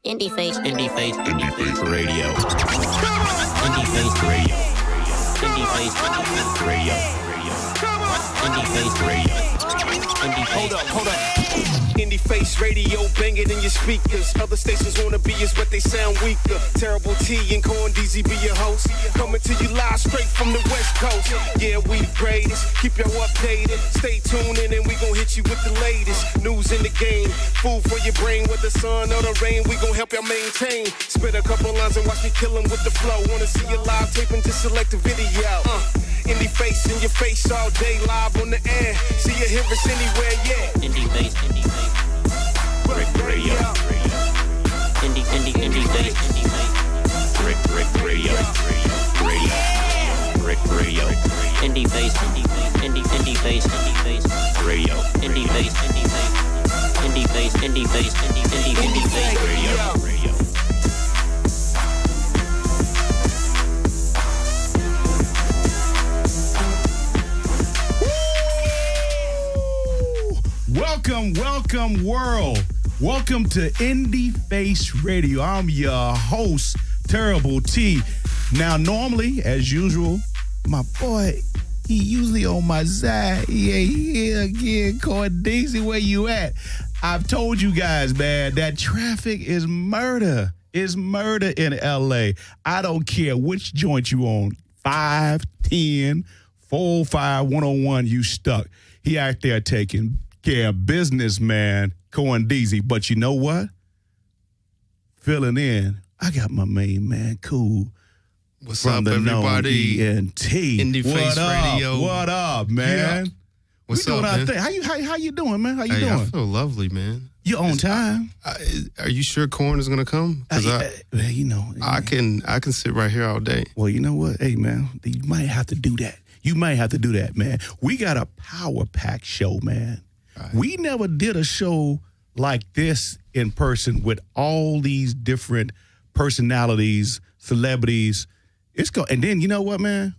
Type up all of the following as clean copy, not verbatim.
Indie Face Radio. Indie Face Radio. Indie Face Radio. Indie Face Radio. Hold up. Indie Face Radio, bang it in your speakers. Other stations wanna be us, but they sound weaker. Terrible T and Corn DZ be your host. Coming to you live straight from the West Coast. Yeah, we the greatest. Keep y'all updated. Stay tuned in and we gon' hit you with the latest news in the game. Food for your brain, whether sun or the rain, we gon' help y'all maintain. Spit a couple lines and watch me kill 'em with the flow. Wanna see you live taping, just select a video. Indie Face in your face all day, live on the air. See you hear us anywhere, yeah. Indie Face Radio. Indie Face Radio. Radio. Indie Face Radio. Indie Face Radio. Welcome, world. Welcome to Indie Face Radio. I'm your host, Terrible T. Now, normally, as usual, my boy, he usually on my side. He ain't here again. Corn Daisy, where you at? I've told you guys, man, that traffic is murder. It's murder in L.A. I don't care which joint you on. 5, 10, 405, 101, you stuck. He out there taking care of business, man, Corn Deezy. But you know what? Filling in, I got my main man, Cool. What's from up, the everybody? ENT. Indie Face Radio. What up, man? Yeah. What's we doing up, our man? thing. How you doing, man? How you doing? I feel lovely, man. You on time? Are you sure Corn is gonna come? Because you know, I can sit right here all day. Well, you know what? Hey, man, you might have to do that. You might have to do that, man. We got a power pack show, man. Right. We never did a show like this in person with all these different personalities, celebrities. And then you know what, man?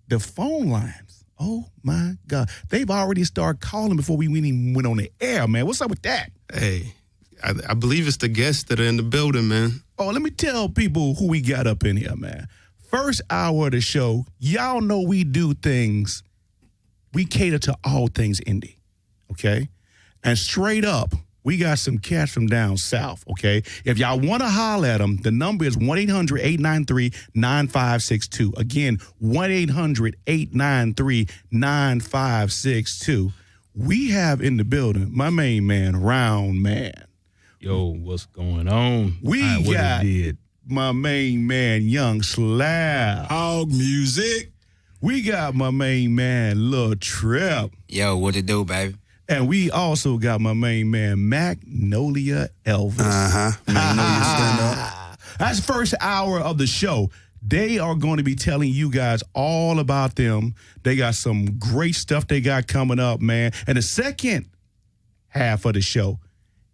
The phone lines. Oh my God, they've already started calling before we even went on the air, man. What's up with that? Hey, I believe it's the guests that are in the building, man. Oh, let me tell people who we got up in here, man. First hour of the show, y'all know we do things. We cater to all things indie. Okay? And straight up, we got some cats from down south, okay? If y'all want to holler at them, the number is 1-800-893-9562. Again, 1-800-893-9562. We have in the building my main man, Round Man. Yo, what's going on? We got my main man, Young Slab. Hog music. We got my main man, Lil Trip. Yo, what it do, baby? And we also got my main man, Magnolia Elvis. Magnolia stand up. That's the first hour of the show. They are going to be telling you guys all about them. They got some great stuff they got coming up, man. And the second half of the show,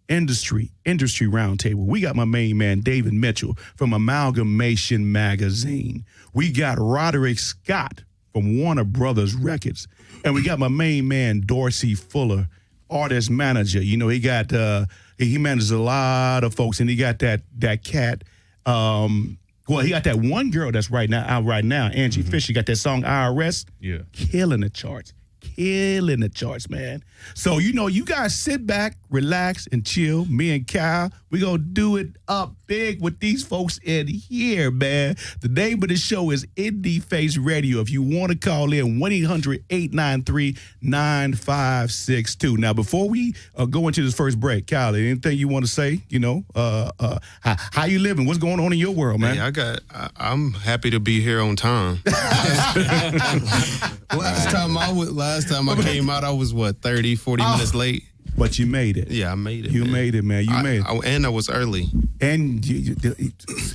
Industry Roundtable. We got my main man, David Mitchell from Amalgamation Magazine. We got Roderick Scott from Warner Brothers Records. And we got my main man, Dorsey Fuller, artist manager. You know, he got he manages a lot of folks, and he got that cat. Well, he got that one girl that's out right now, Angie Fisher. Got that song IRS, killing the charts, man. So you know, you guys sit back, relax, and chill. Me and Kyle, we gonna do it up big with these folks in here, man. The name of the show is Indie Face Radio. If you want to call in, 1-800-893-9562. Now, before we go into this first break, Kyle, anything you want to say? You know, how you living? What's going on in your world, man? Hey, I'm happy to be here on time. Last time I came out, I was 30, 40 minutes late. But you made it. Yeah, I made it. You made it, man. You made it. And I was early. And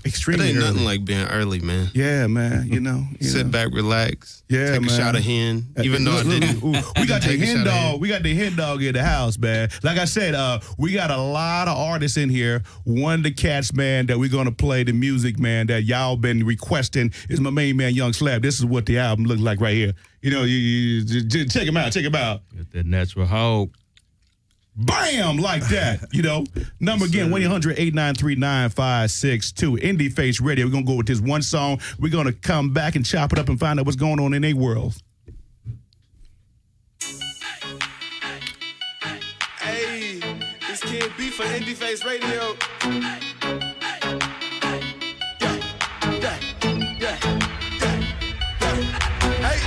extremely early. It ain't nothing early. like being early, man. Yeah, man. You know. Sit back, relax. Yeah, take man. a shot of hen. Even though I didn't. We got the hen dog. We got the hen dog in the house, man. Like I said, we got a lot of artists in here. One of the cats, man, that we're gonna play the music, man, that y'all been requesting is my main man, Young Slab. This is what the album looks like right here. You know, you check him out. Check him out. Got that natural hog. Bam! Like that, you know. Number again, 1-800-893-9562. Indie Face Radio. We're going to go with this one song. We're going to come back and chop it up and find out what's going on in their world. Hey, this Kid B for Indie Face Radio. Hey,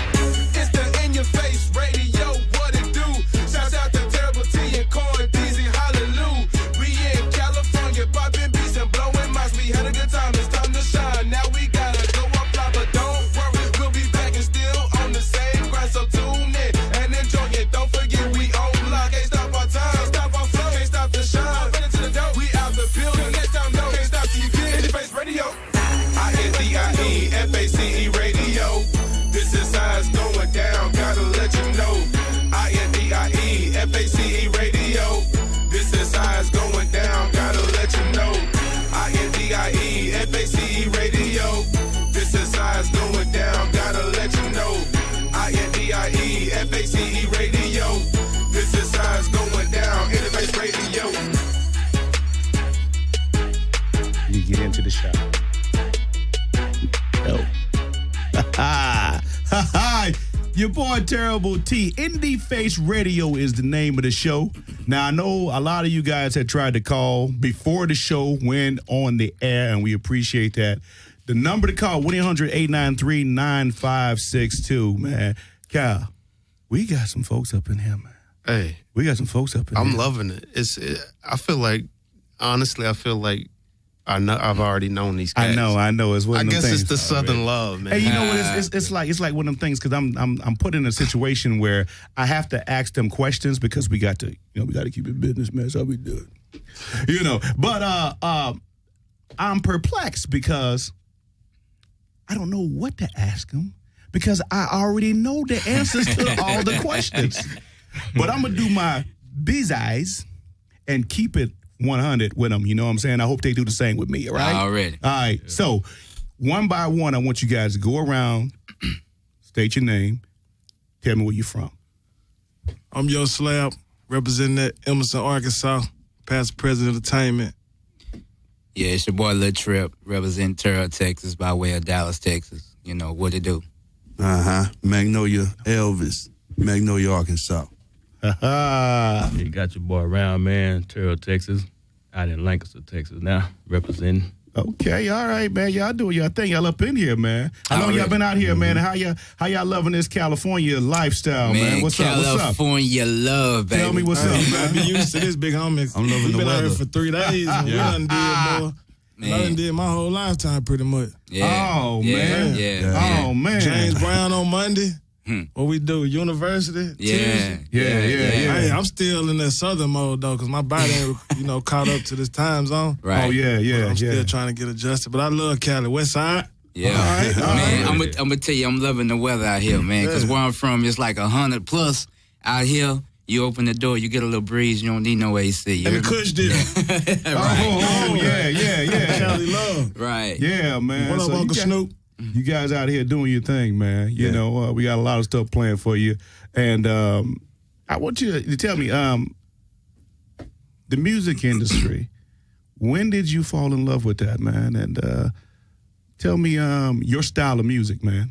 it's the In Your Face Radio. What it do? Shouts out to Terrible T and Corn, Deezy, hallelujah. We in California, popping beats and blowing mics. We had a good time. It's time to shine. Now we gotta go up fly, but don't worry, we'll be back and still on the same grind. So tune in and enjoy it. Don't forget we on lock. Can't stop our time, stop our flow, can't stop the shine. Run into the dope, we out the building. Next time, no, can't stop till you get Indie Face Radio. INDIEFACE Radio. This is how it's going down. Gotta let you know. INDIEFACE Radio. This is how it's going down. Gotta let you know. INDIEFACE Radio. This is how it's going down. Gotta let you know. INDIEFACE Radio. This is how it's going down. Interface Radio. You get into the shop. Your boy Terrible T. Indie Face Radio is the name of the show. Now, I know a lot of you guys had tried to call before the show went on the air, and we appreciate that. The number to call, 1-800-893-9562, man. Kyle, we got some folks up in here, man. Hey, We got some folks up in here. I'm loving it. I feel like, honestly, I've already known these guys. I know. It's one I of them guess things. it's the Southern love, man. Hey, you know what? It's like one of them things because I'm put in a situation where I have to ask them questions because we got to keep it business, man. That's how we do it, But I'm perplexed because I don't know what to ask them because I already know the answers to all the questions. But I'm gonna do my biz eyes and keep it 100 with them, you know what I'm saying? I hope they do the same with me, all right? Already. All right, so one by one, I want you guys to go around, state your name, tell me where you're from. I'm Yo Slab, representing that Emerson, Arkansas, past president of entertainment. Yeah, it's your boy Lil Trip, representing Terrell, Texas, by way of Dallas, Texas. You know, what it do. Magnolia, Elvis, Magnolia, Arkansas. You got your boy Round Man, Terrell, Texas, out in Lancaster, Texas now, representing. Okay, all right, man. Y'all doing y'all thing. Y'all up in here, man. How long y'all been out here, man? How y'all loving this California lifestyle, man? What's up? California love, baby. Tell me what's up, You man. gotta be used to this, big homie. I'm loving we the been out here weather. for 3 days. And we done did, boy. Man. I done did my whole lifetime pretty much. Yeah. Oh, yeah. man. Yeah. Oh, man. James Brown on Monday. What we do? University? Yeah. Tuesday? Yeah. Hey, I'm still in that southern mode, though, because my body ain't, caught up to this time zone. Right. Oh, yeah. I'm still trying to get adjusted, but I love Cali. West Side. Yeah. Man, I'm gonna tell you, I'm loving the weather out here, man, because where I'm from, it's like 100 plus out here. You open the door, you get a little breeze, you don't need no AC. And the Kush deal. Oh, yeah. Cali love. Right. Yeah, man. What up, So Uncle Snoop? You guys out here doing your thing, man. You know, we got a lot of stuff planned for you. And I want you to tell me, the music industry, when did you fall in love with that, man? And tell me your style of music, man.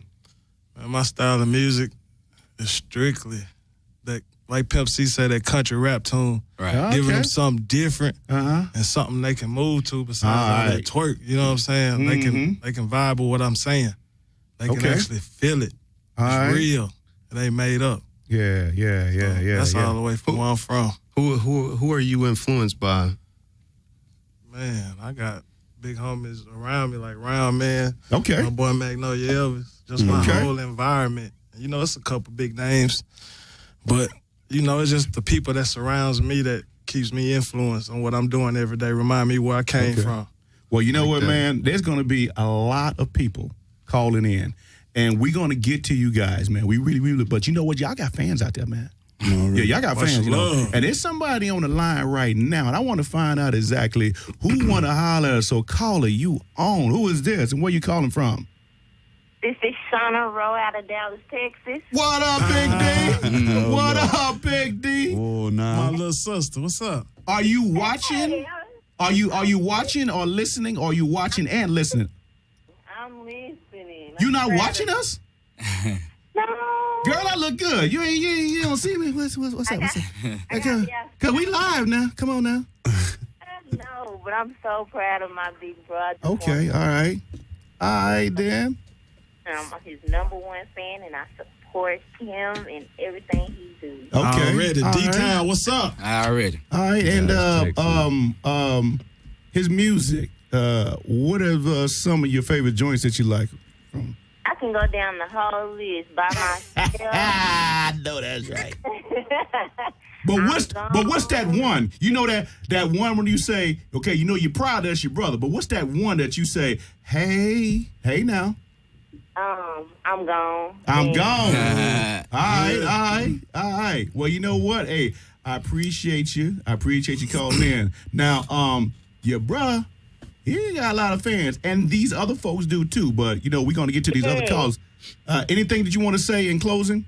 Man, my style of music is strictly that, like Pep C said, that country rap tune. Right. Giving them something different Uh-huh. and something they can move to besides all All that right. twerk. You know what I'm saying? They can vibe with what I'm saying. They can Okay. actually feel it. All It's right. real. It ain't made up. Yeah. That's all the way from where I'm from. Who are you influenced by? Man, I got big homies around me like Round Man. Okay. My boy Magnolia Elvis. Just my Okay. whole environment. It's a couple big names. But, it's just the people that surrounds me that keeps me influenced on what I'm doing every day. Remind me where I came from. Well, you know what, that. man? There's going to be a lot of people calling in, and we're going to get to you guys, man. We really, but you know what? Y'all got fans out there, man. Yeah, y'all got Much fans, love. And there's somebody on the line right now, and I want to find out exactly who want to holler at us. So caller, you on. Who is this, and where you calling from? This is Shauna Rowe out of Dallas, Texas. What up, Big D? What up, Big D? Oh, My nah. little sister, what's up? Are you watching? Are you watching or listening? Or are you watching and listening? I'm listening. You not watching us? No. Girl, I look good. You don't see me. What's up? What's up? I got ya. Cause we live now. Come on now. No, but I'm so proud of my big brother. Okay, all right. All right, then. I'm his number one fan, and I support him in everything he do. Okay. Already. all D-Town, right. what's up? Already. All right, and his music. What are some of your favorite joints that you like from? I can go down the whole list by myself. I know that's right. But what's that one? You know that one when you say, okay, you know you're proud that's your brother, but what's that one that you say, hey now? I'm gone. I'm And gone. All right. Well, you know what? Hey, I appreciate you. Calling in. Now, your brother, he got a lot of fans, and these other folks do too. But, we're going to get to these other calls. Anything that you want to say in closing?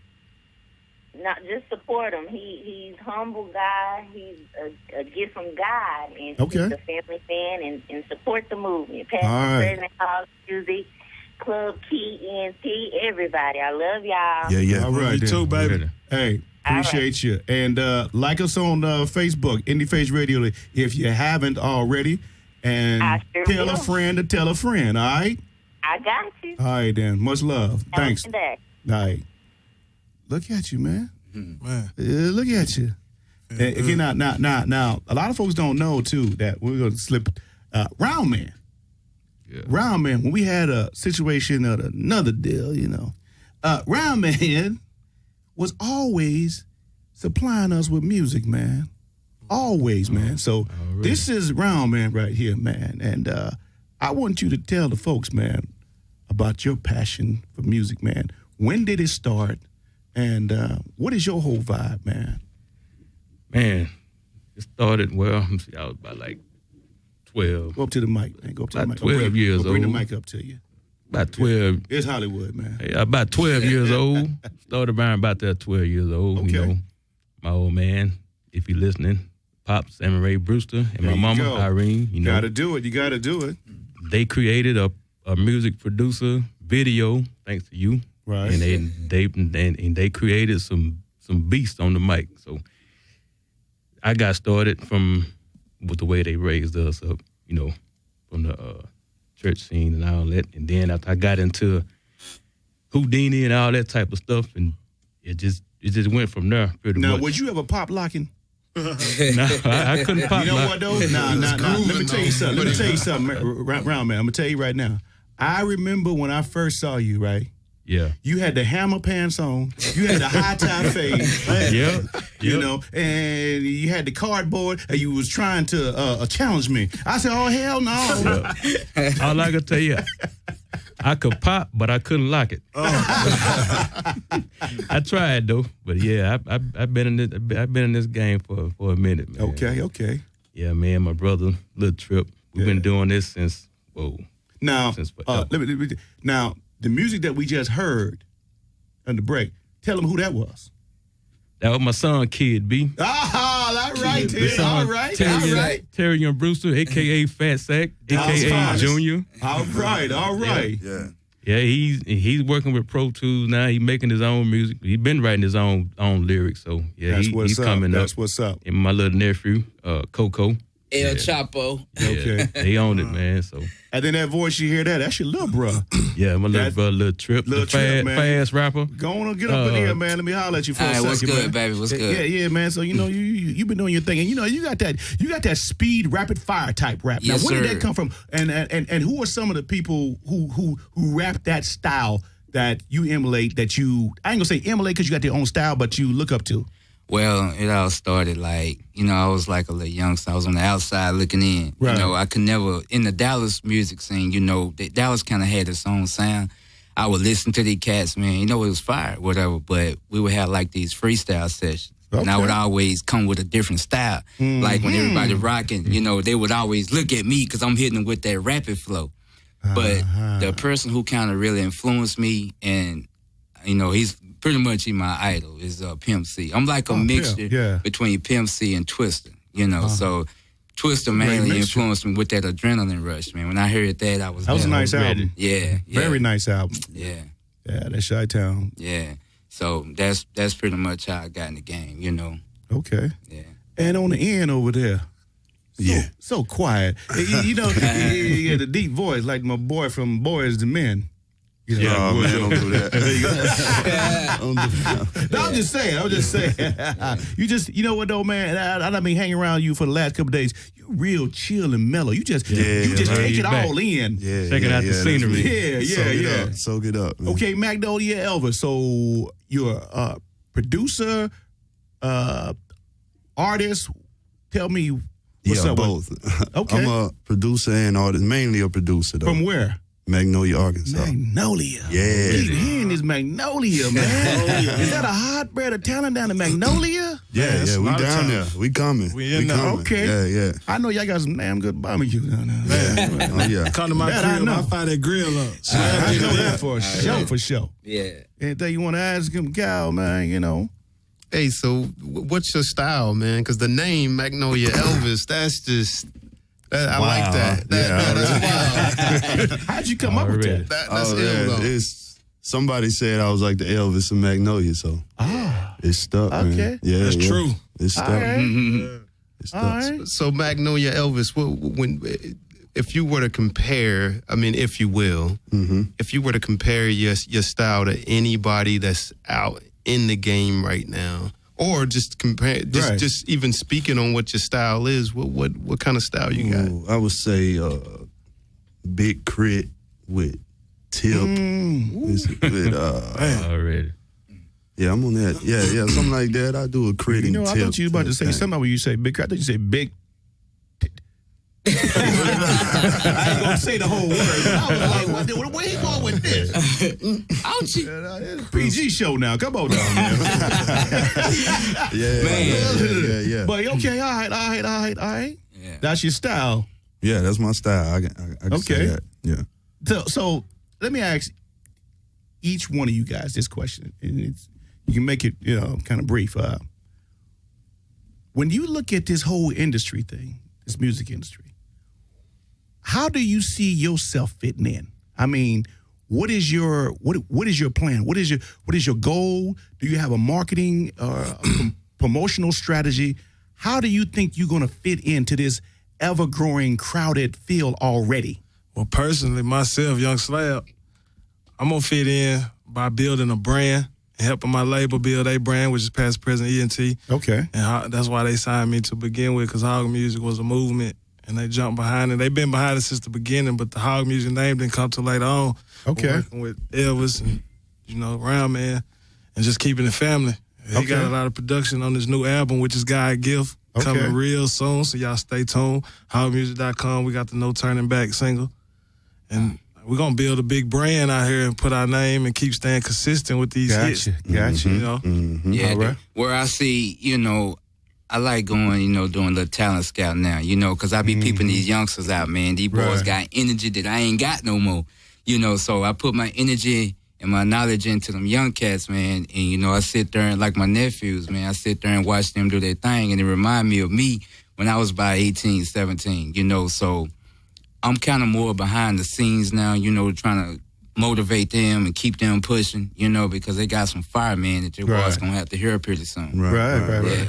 Not just support him. He's humble guy. He's a gift from God, and Okay. he's a family fan, and support the movement. Pastor All right. President House Music Club, Key, ENT, everybody. I love y'all. Yeah. All right. You then. too, baby. Hey, appreciate you. And like us on Facebook, Indie Face Radio, if you haven't already. And I sure tell will. a friend to tell a friend, all right? I got you. All right, then. Much love. Thanks. Have a good day. All right. Look at you, man. Man. Look at you. And again, now, a lot of folks don't know, too, that we're going to slip Round Man. Yeah. Round Man, when we had a situation of another deal, Round Man was always supplying us with music, man. Always, man. So this is Round Man right here, man. And I want you to tell the folks, man, about your passion for music, man. When did it start? And what is your whole vibe, man? Man, it started, I was about like 12. Go up to the mic, man. Go up to the About mic. 12 years Bring the old. mic up to you. About 12. It's Hollywood, man. Hey, about 12 years old. Started around about that 12 years old. Okay. My old man, if you're listening, Pops, Emma Ray Brewster, and There my you mama, go. Irene. You got to do it. You got to do it. They created a music producer video, thanks to you. Right. And they created some beasts on the mic. So I got started with the way they raised us up, from the church scene and all that. And then after I got into Houdini and all that type of stuff, and it just went from there pretty Now, much. would you ever pop locking? No, I couldn't pop. You know what, though? Nah. Let me tell you something. Round Man, I'm going to tell you right now. I remember when I first saw you, right? Yeah. You had the hammer pants on. You had the high tie fade. Yeah. And you had the cardboard, and you was trying to challenge me. I said, oh, hell no. All I could tell you, I could pop, but I couldn't lock it. I tried though, but yeah, I've been in this game for a minute, man. Okay. Yeah, man, my brother, Lil Trip. We've been doing this since Now, since forever. Now, the music that we just heard on the break, tell them who that was. That was my son, Kid B. Ah, all right, This all song, right. Terry Young Brewster, a.k.a. Fat Sack, a.k.a. Junior. All right. Yeah, he's working with Pro Tools now. He's making his own music. He's been writing his own lyrics. So yeah, he's coming up. That's what's up. And my little nephew, Coco. El Chapo. Yeah, they own it, man. So And then that voice you hear that's your little bro. yeah, my little brother, Lil Trip, Lil the Trip, man. fast rapper. Go on and get up in here, man. Let me holler at you for All a right, second. what's good, man. baby? What's good? Yeah, man. So you've been doing your thing, and you got that speed, rapid fire type rap. Yes, now, where did sir. that come from? And who are some of the people who rap that style that you emulate? That you I ain't gonna say emulate because you got their own style, but you look up to. Well, it all started I was like a little youngster. I was on the outside looking in. Right. I could never, in the Dallas music scene, Dallas kind of had its own sound. I would listen to these cats, man. It was fire, whatever, but we would have like these freestyle sessions. And I would always come with a different style. Like when everybody rocking, they would always look at me because I'm hitting them with that rapid flow. But the person who kind of really influenced me, and he's pretty much my idol, is Pimp C. I'm like a mixture between Pimp C and Twister. So Twister mainly influenced me with that adrenaline rush, man. When I heard that, I was. That was a nice album. Yeah. Very nice album. Yeah. Yeah, that's Chi-Town. Yeah. So that's pretty much how I got in the game. Okay. Yeah. And on the end over there. So quiet. He had a deep voice like my boy from Boys to Men. Man, don't do that. No, I'm just saying. You know what though, man? I've been hanging around you for the last couple of days. You real chill and mellow. You just take it all in. Checking out the scenery. Soak it up. Man. Okay, Magnolia Elvis. So you're a producer, artist. Tell me what's up. Both. Okay. I'm a producer and artist, mainly a producer though. From where? Magnolia, Arkansas. Magnolia. Yeah. Keep hearing this Magnolia, man. Is that a hotbed of talent down in Magnolia? Yeah, we down there. We coming. We in there. coming. Okay. Yeah. I know y'all got some damn good barbecue down there. Yeah. Come to my crib, I find that grill up. I know that for sure. Yeah. Anything you want to ask him, Cal, man, Hey, so what's your style, man? Because the name Magnolia Elvis, that's just... I like that. That's wild. How'd you come up with that? That's ill, though. Somebody said I was like the Elvis of Magnolia, so it's stuck, man. Okay. Yeah, That's true. It's stuck. Right. It's stuck. All right. So Magnolia Elvis, if you were to compare, if you will, if you were to compare your style to anybody that's out in the game right now, or just compare, just even speaking on what your style is, what kind of style you got? Ooh, I would say Big Crit with Tip. Already. Yeah, I'm on that. Yeah, something like that. I do a Crit and Tip. I thought you were about to say something when you say Big Crit. I thought you said Big. I ain't gonna say the whole word. I was like, where you going with this? Ouchie. PG show now. Come on down, man. Yeah. But okay, all right. Yeah. That's your style. Yeah, that's my style. I can say that. Yeah. So let me ask each one of you guys this question, and you can make it kind of brief. When you look at this whole industry thing, this music industry, how do you see yourself fitting in? I mean, what is your plan? What is your goal? Do you have a marketing promotional strategy? How do you think you're going to fit into this ever-growing, crowded field already? Well, personally, myself, Young Slab, I'm going to fit in by building a brand and helping my label build a brand, which is Past, Present, ENT. Okay. And that's why they signed me to begin with, because Hog Music was a movement, and they jumped behind it. They've been behind it since the beginning, but the Hog Music name didn't come till later on. Okay. We're working with Elvis and, Round Man, and just keeping it family. He got a lot of production on this new album, which is God Gift, coming real soon, so y'all stay tuned. HogMusic.com, we got the No Turning Back single. And we're going to build a big brand out here and put our name and keep staying consistent with these hits. Gotcha. Yeah, All right. where I see, I like going, doing a little talent scout now, because I be peeping these youngsters out, man. These boys got energy that I ain't got no more, so I put my energy and my knowledge into them young cats, man. And, I sit there and, like my nephews, man, I sit there and watch them do their thing, and it remind me of me when I was about 18, 17, so I'm kind of more behind the scenes now, trying to motivate them and keep them pushing, because they got some fire, man, that your boys going to have to hear pretty soon. Right.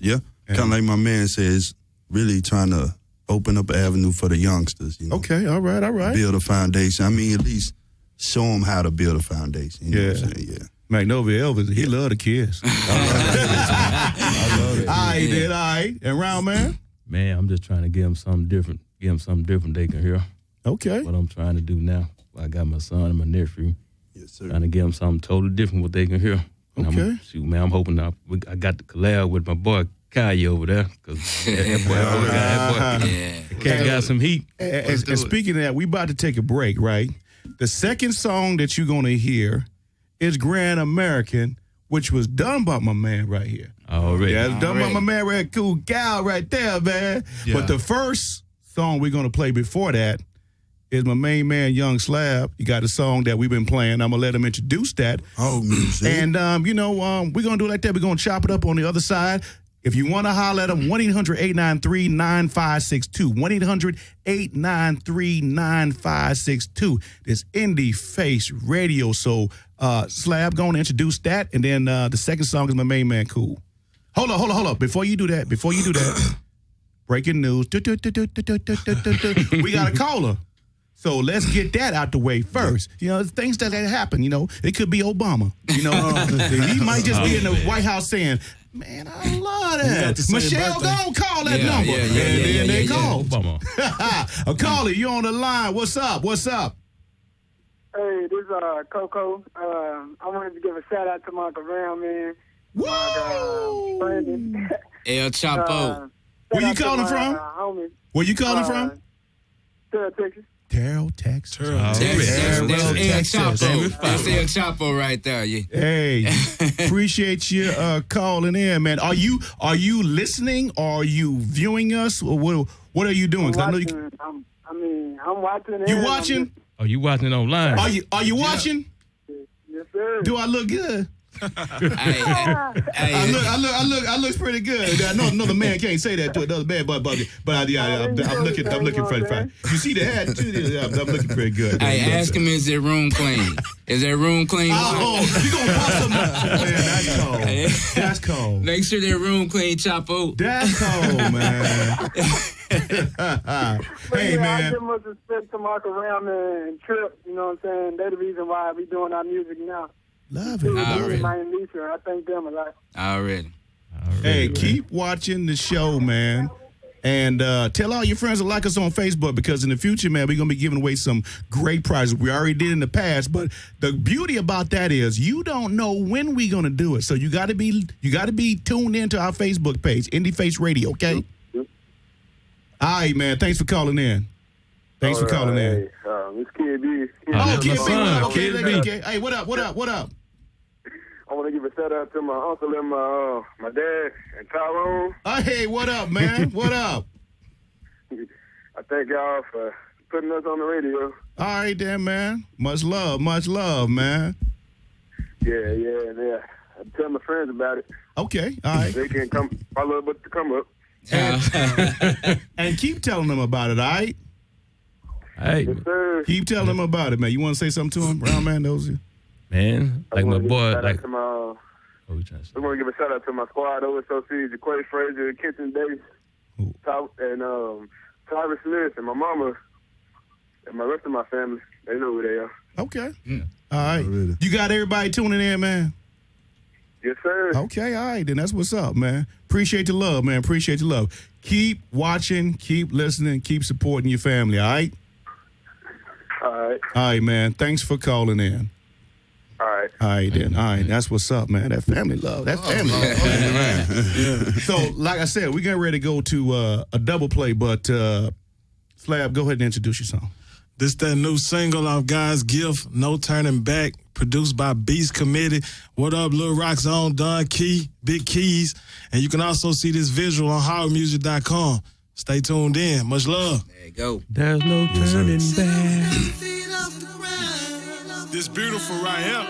Yeah. Kind of like my man says, really trying to open up an avenue for the youngsters, Okay, all right. Build a foundation. I mean, at least show them how to build a foundation. You know what I'm saying? Yeah. Magnolia Elvis, he love the kids. I love it. All right. And Round Man? Man, I'm just trying to give them something different. Give them something different they can hear. Okay. What I'm trying to do now. I got my son and my nephew. Yes, sir. Trying to give them something totally different what they can hear. And Okay. I'm hoping I got the collab with my boy Kanye over there, because that boy cat got some heat. And speaking of that, we about to take a break, right? The second song that you're going to hear is Grand American, which was done by my man right here. Already. Yeah, it's done by my man right here. Cool gal right there, man. Yeah. But the first song we're going to play before that is my main man, Young Slab. He got a song that we've been playing. I'm going to let him introduce that. Oh, music. And, we're going to do it like that. We're going to chop it up on the other side. If you want to holler at him, 1-800-893-9562. 1-800-893-9562. This Indie Face Radio. So, Slab, going to introduce that. And then the second song is my main man, Cool. Hold up. Before you do that, breaking news. We got a caller. So let's get that out the way first. You know, things that happen, you know. It could be Obama. You know, he might just be in the White House saying, man, I love that. Michelle, go call that number. And then they call. A caller, you on the line. What's up? Hey, this is Coco. I wanted to give a shout out to my Brown, man. Woo! Brandon. El Chapo. Where you calling from? Where you calling from? Terrell, Texas. Terrell, Texas. That's El Chapo. That's El Chapo right there. Yeah. Hey, appreciate you calling in, man. Are you listening? Or are you viewing us? Or what are you doing? I'm watching. You watching? Are you watching it online? Are you watching? Yes, sir. Do I look good? Hey. I look pretty good. I know another man can't say that to another man, but I'm looking pretty fine. You see the hat too? I'm looking pretty good. Hey, ask him, is their room clean? Is their room clean? Oh, you gonna bust them up? Man, that's cold. That's cold. Make sure their room clean, Chapo. That's cold, man. Hey, man. I give much respect to Marco Ram and Trip. You know what I'm saying? They're the reason why we doing our music now. Love it. I thank them a lot. Already. Hey, keep watching the show, man. And tell all your friends to like us on Facebook, because in the future, man, we're going to be giving away some great prizes. We already did in the past, but the beauty about that is you don't know when we're going to do it. So you got to be tuned into our Facebook page, Indie Face Radio, okay? Yep. All right, man. Thanks for calling in. It's Kid B. Kid B. Hey, what up? I want to give a shout out to my uncle and my dad and Tyrone. Hey, what up, man? What up? I thank y'all for putting us on the radio. All right, then, man. Much love, man. Yeah. I tell my friends about it. Okay, all right. They can come follow up to come up. And keep telling them about it, all right? Hey, Yes, sir. Keep telling them about it, man. You want to say something to him, Brown man? man, like my boy, like. I want to give a shout out to my squad, OSOC, Jaquay Frazier, Kenton Davis, and Tyler Smith, and my mama, and my rest of my family. They know who they are. Okay. Yeah. All right. Really. You got everybody tuning in, man? Yes, sir. Okay, all right. Then that's what's up, man. Appreciate the love, man. Appreciate the love. Keep watching, keep listening, keep supporting your family, all right? All right. All right, man. Thanks for calling in. All right. All right, then. All right. That's what's up, man. That family love. That family love. Yeah. So, like I said, we're getting ready to go to a double play, but Slab, go ahead and introduce your song. This that new single off God's Gift, No Turning Back, produced by Beast Committee. What up, Lil Rock's own Don Key, Big Keys. And you can also see this visual on howmusic.com. Stay tuned in. Much love. There you go. There's no turning back. This beautiful right here.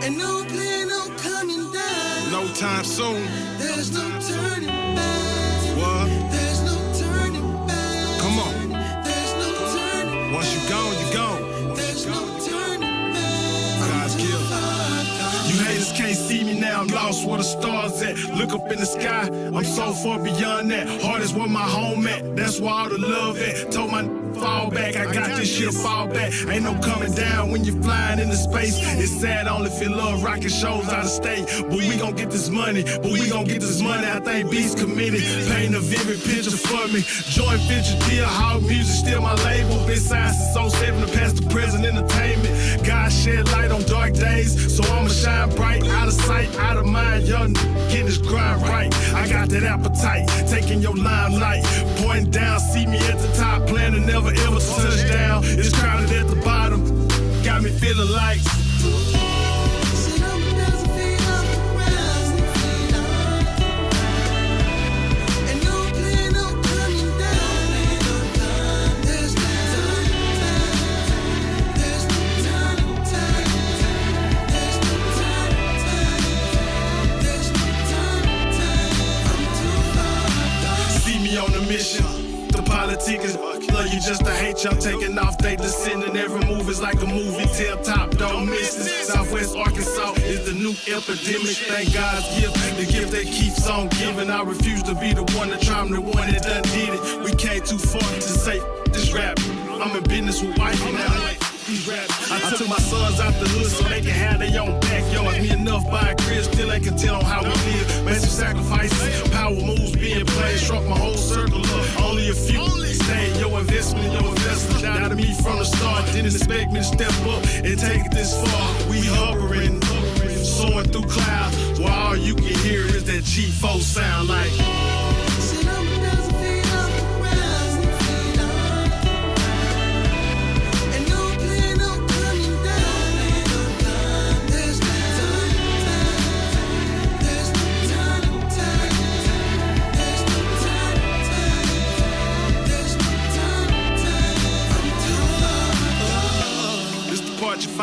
And no plan, no coming down. No time soon. There's no turning back. What? There's no turning back. Come on. There's no turning. Once you gone, you gone. There's no turning back. God's gift. You haters can't see me now, I'm lost where the stars at. Look up in the sky, I'm so far beyond that. Heart is where my home at, that's where all the love at. Told my fall back, I got this shit to fall back. Ain't no coming down when you're flying into space. It's sad only if you love rocking shows out of state. But we gon' get this money, I think Beast Committee paint a vivid picture for me. Joint venture deal, how music still my label. Been signed since 07 to past the present entertainment. God shed light on dark days, so I'ma shine bright. Out of sight, out of mind, young getting this grind right. I got that appetite, taking your limelight. Pointing down, see me at the top, plan to never ever touch down. It's crowded at the bottom, got me feeling like bitch, I'm taking off, they descending. Every move is like a movie, tell top, don't miss it. Southwest Arkansas is the new epidemic. Thank God's gift, the gift that keeps on giving. I refuse to be the one to try, I'm the one that done did it. We came too far to say this rap. I'm in business with wifey now. I took my sons out the hood so they can have their own backyards. Me enough by a crib, still they can tell on how we live. Made some sacrifices, power moves being played. Struck my whole circle up, only a few stayed. Your investment, your investment. Doubted me from the start, didn't expect me to step up and take it this far. We hovering, soaring through clouds, while all you can hear is that G4 sound like.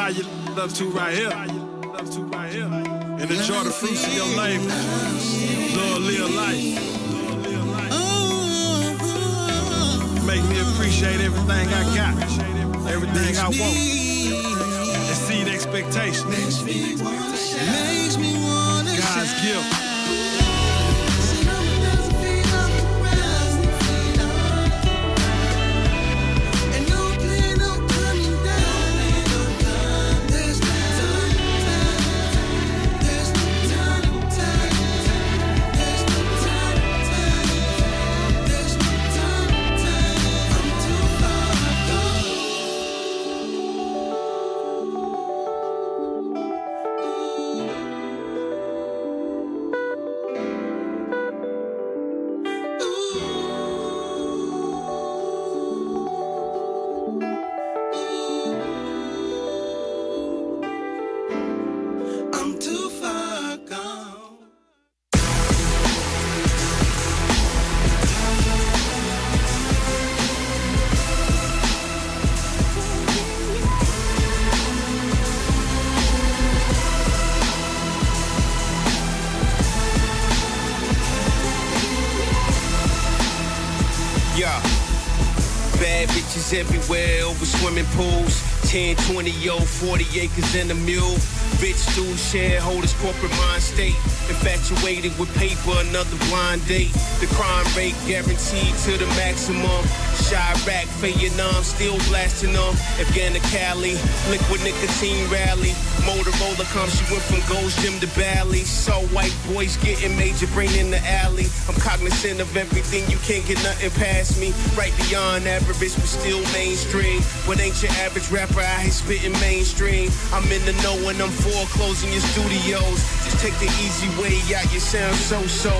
You love to right here, and enjoy the fruits of your labor. Lord, live life. Make me appreciate everything I got, everything I want. Exceed expectations. God's gift. Everywhere over swimming pools, 10, 20, 40 acres and a mule. Rich dudes, shareholders, corporate mind state. Infatuated with paper, another blind date. The crime rate guaranteed to the maximum. Chirac, Vietnam, still blasting them. Afghana Cali, liquid nicotine rally. Motorola comes, she went from Gold's Gym to Bally. So white boys getting major brain in the alley. I'm cognizant of everything, you can't get nothing past me. Right beyond average, but still mainstream. But ain't your average rapper out here spitting mainstream. I'm in the know when I'm foreclosing your studios. Just take the easy way out, you sound so-so.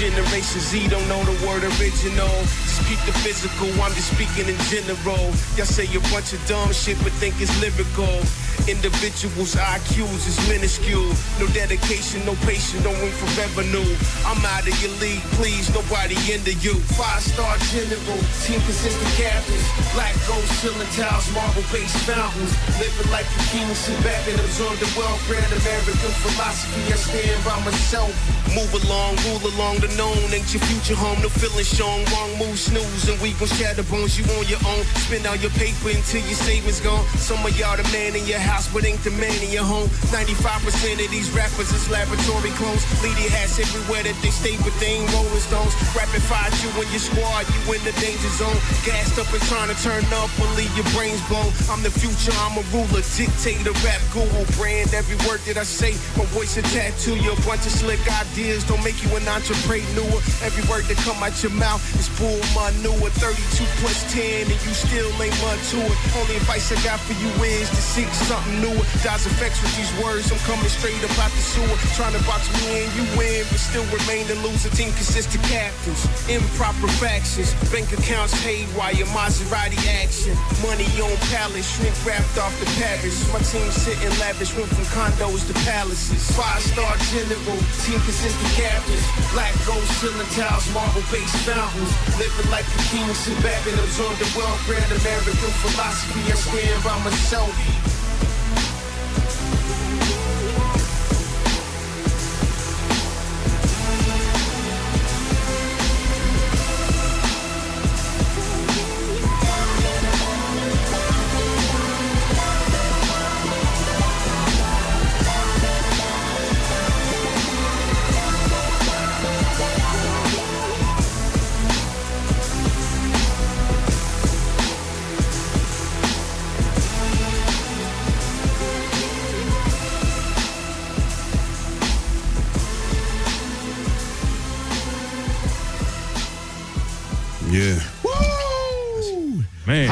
Generation Z don't know the word original. Just keep the physical, I'm just speaking in general. Y'all say a bunch of dumb shit but think it's lyrical. Individuals' IQs is minuscule. No dedication, no patience, no room for revenue. I'm out of your league, please, nobody into you. 5-star general, team consistent captains. Black gold ceiling tiles, marble-based fountains. Living like a king, sit back and absorb the well-bred American philosophy. I stand by myself. Move along, rule along the known. Ain't your future home, no feeling shown. Wrong move, snooze, and we gon' shatter bones. You on your own. Spend all your paper until your savings gone. Some of y'all the man in your house, but ain't the man in your home. 95% of these rappers is laboratory clones. Leading hats everywhere that they stay, but they ain't Rolling Stones. Rapid fire you and your squad, you in the danger zone. Gassed up and trying to turn up or leave your brains blown. I'm the future, I'm a ruler, dictator, rap guru. Brand every word that I say, my voice a tattoo. You a bunch of slick ideas, don't make you an entrepreneur. Every word that come out your mouth is bull manure. 32 plus 10 and you still ain't much to it. Only advice I got for you is to seek something newer. Dodge effects with these words, I'm coming straight up out the sewer. Trying to box me in, you win, but still remain the loser. Team consists of captains, improper factions, bank accounts haywire, Maserati action. Money on pallets, shrink wrapped off the Paris. My team sitting lavish, went from condos to palaces. 5-star general, team consists of captains. Black gold ceiling tiles, marble-based fountains. Living like a king, sit back and absorb the well-bred American philosophy. I stand by myself.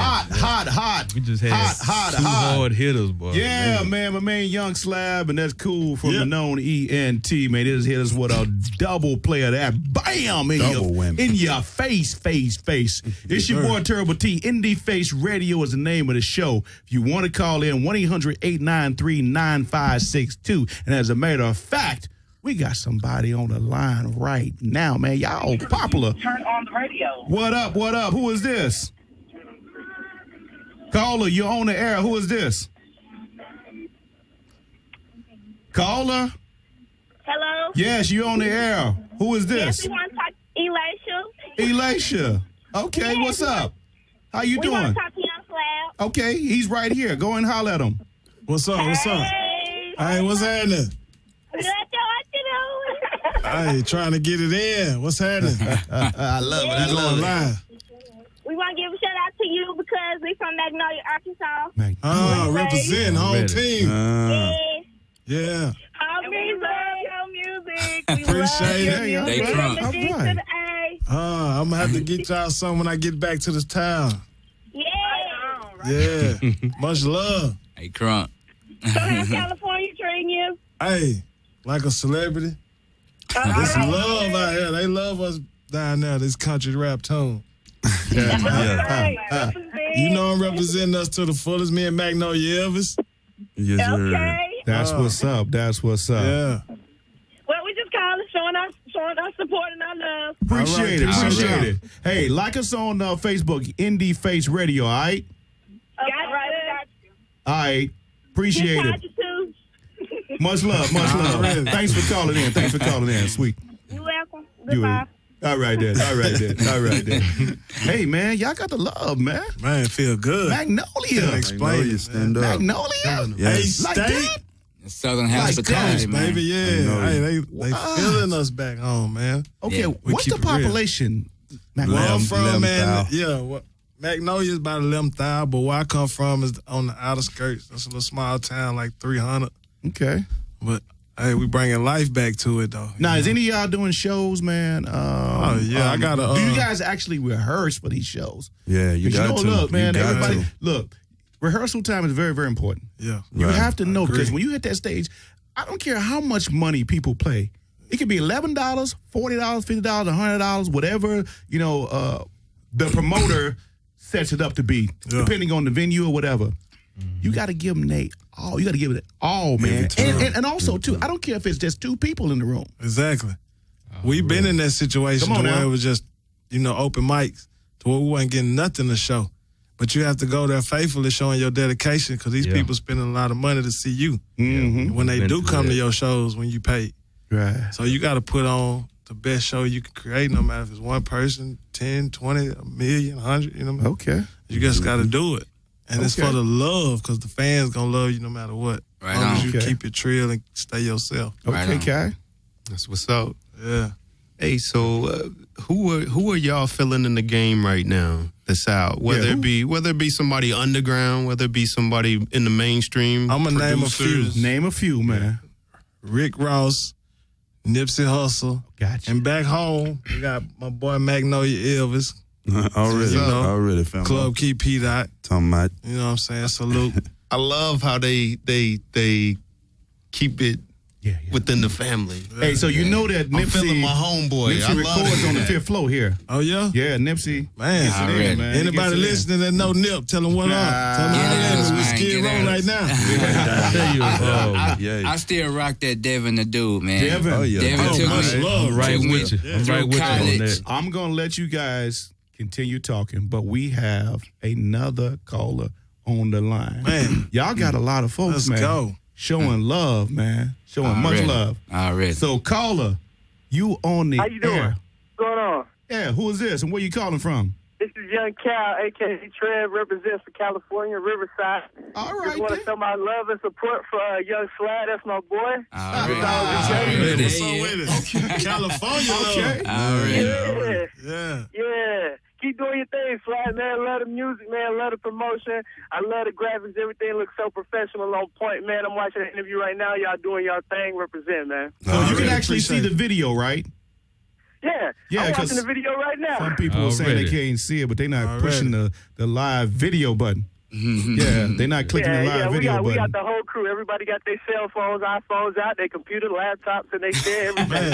Hot. We just had two hard hitters, boy. Yeah, man. My man Young Slab, and that's cool from the known ENT, man. They just hit us with a double play of that. Bam! In your face. It's your boy Terrible T. Indie Face Radio is the name of the show. If you want to call in, 1-800-893-9562. And as a matter of fact, we got somebody on the line right now, man. Y'all popular. Turn on the radio. What up? Who is this? Caller, you're on the air. Who is this? Caller? Hello? Yes, you're on the air. Who is this? Yes, we want to talk to Elisha. Okay, what's up? How you doing? We want to talk to Young Slab. Okay, he's right here. Go and holler at him. What's up? Hey, what's happening? Hey, trying to get it in. What's happening? I love it. We want to give a shout out to you because we're from Magnolia, Arkansas. Represent home team. Yeah. We love your music. We Appreciate love your it. music. From the D to the A. I'm going to have to get y'all some when I get back to this town. Yeah. Much love. Hey, Crunk. So how's California treating you? Hey, like a celebrity. There's love out here. They love us down there, this country rap tone. You know I'm representing us to the fullest. Me and Magnolia Elvis. Yes, sir. Okay. That's what's up. Yeah. Well, we just calling, showing us support and our love. Appreciate it. Hey, like us on Facebook, Indie Face Radio, all right? Got you. All right. Appreciate it. Much love. Thanks for calling in. Sweet. You're welcome. Goodbye. All right then. Hey, man, y'all got the love, man. Man, feel good. Magnolia. Explain. Stand up. Magnolia? Yes. Like that? Southern hospitality, man. Baby, yeah. Hey, they feeling us back home, man. Okay, Yeah. what's the population? Where I'm from, man, Magnolia is about 11,000, but where I come from is on the outer skirts. That's a little small town, like 300. Okay. But, hey, we bringing life back to it, though. Now, is any of y'all doing shows, man? I got to... do you guys actually rehearse for these shows? Yeah, you got to. Look, man, everybody... Look, rehearsal time is very, very important. Yeah. You have to know, because when you hit that stage, I don't care how much money people play. It could be $11, $40, $50, $100, whatever, the promoter sets it up to be, depending on the venue or whatever. You got to give them all. You got to give it all, man. And also, too, I don't care if it's just two people in the room. Exactly. We've been in that situation where it was just, open mics to where we wasn't getting nothing to show. But you have to go there faithfully showing your dedication because these people spending a lot of money to see you. Mm-hmm. When they do come to your shows when you pay. Right. So you got to put on the best show you can create, no matter if it's one person, 10, 20, a million, 100, Okay. You just got to do it. And it's for the love, because the fans going to love you no matter what. Right as long as you Okay. keep it trill and stay yourself. Okay, Kai. That's what's up. Yeah. Hey, so who are y'all feeling in the game right now that's out? Whether it be somebody underground, whether it be somebody in the mainstream. I'm going to name a few. Name a few, man. Rick Ross, Nipsey Hussle. Gotcha. And back home, we got my boy Magnolia Elvis. Already, family. Club Key P-Dot. Talking about. You know what I'm saying? Salute. I love how they keep it within the family. Hey, so you know that Nipsey... I'm feeling my homeboy. Nipsey records on the 5th floor here. Oh, yeah? Yeah, Nipsey. Man, anybody listening that know Nip, tell them what up. Tell them what up. We Skidrow right now. I still rock that Devin the Dude, man. Devin. Oh, yeah. Devin took much me love. I'm right took me with you. I'm through right with you on college. that. I'm going to let you guys continue talking, but we have another caller on the line. Man. Y'all got a lot of folks, Let's man. go. Showing love, man. Showing much love. Already. So, caller, you on the How you doing? air. What's going on? Yeah, who is this and where you calling from? This is Young Cal, a.k.a. Trev, represents for California, Riverside. All Just right, want to then. show my love and support for Young Slad. That's my boy. Already. What's up with it? California, Okay. Already. Yeah. Keep doing your thing, Slad, man. Love the music, man. Love the promotion. I love the graphics. Everything looks so professional, on point, man. I'm watching the interview right now. Y'all doing y'all thing. Represent, man. So you can actually see the video, right? I'm watching the video right now. Some people are saying they can't see it, but they're not pushing the live video button. Yeah, they're not clicking the live video button. We got the whole crew. Everybody got their cell phones, iPhones out, their computer, laptops, and they share everybody.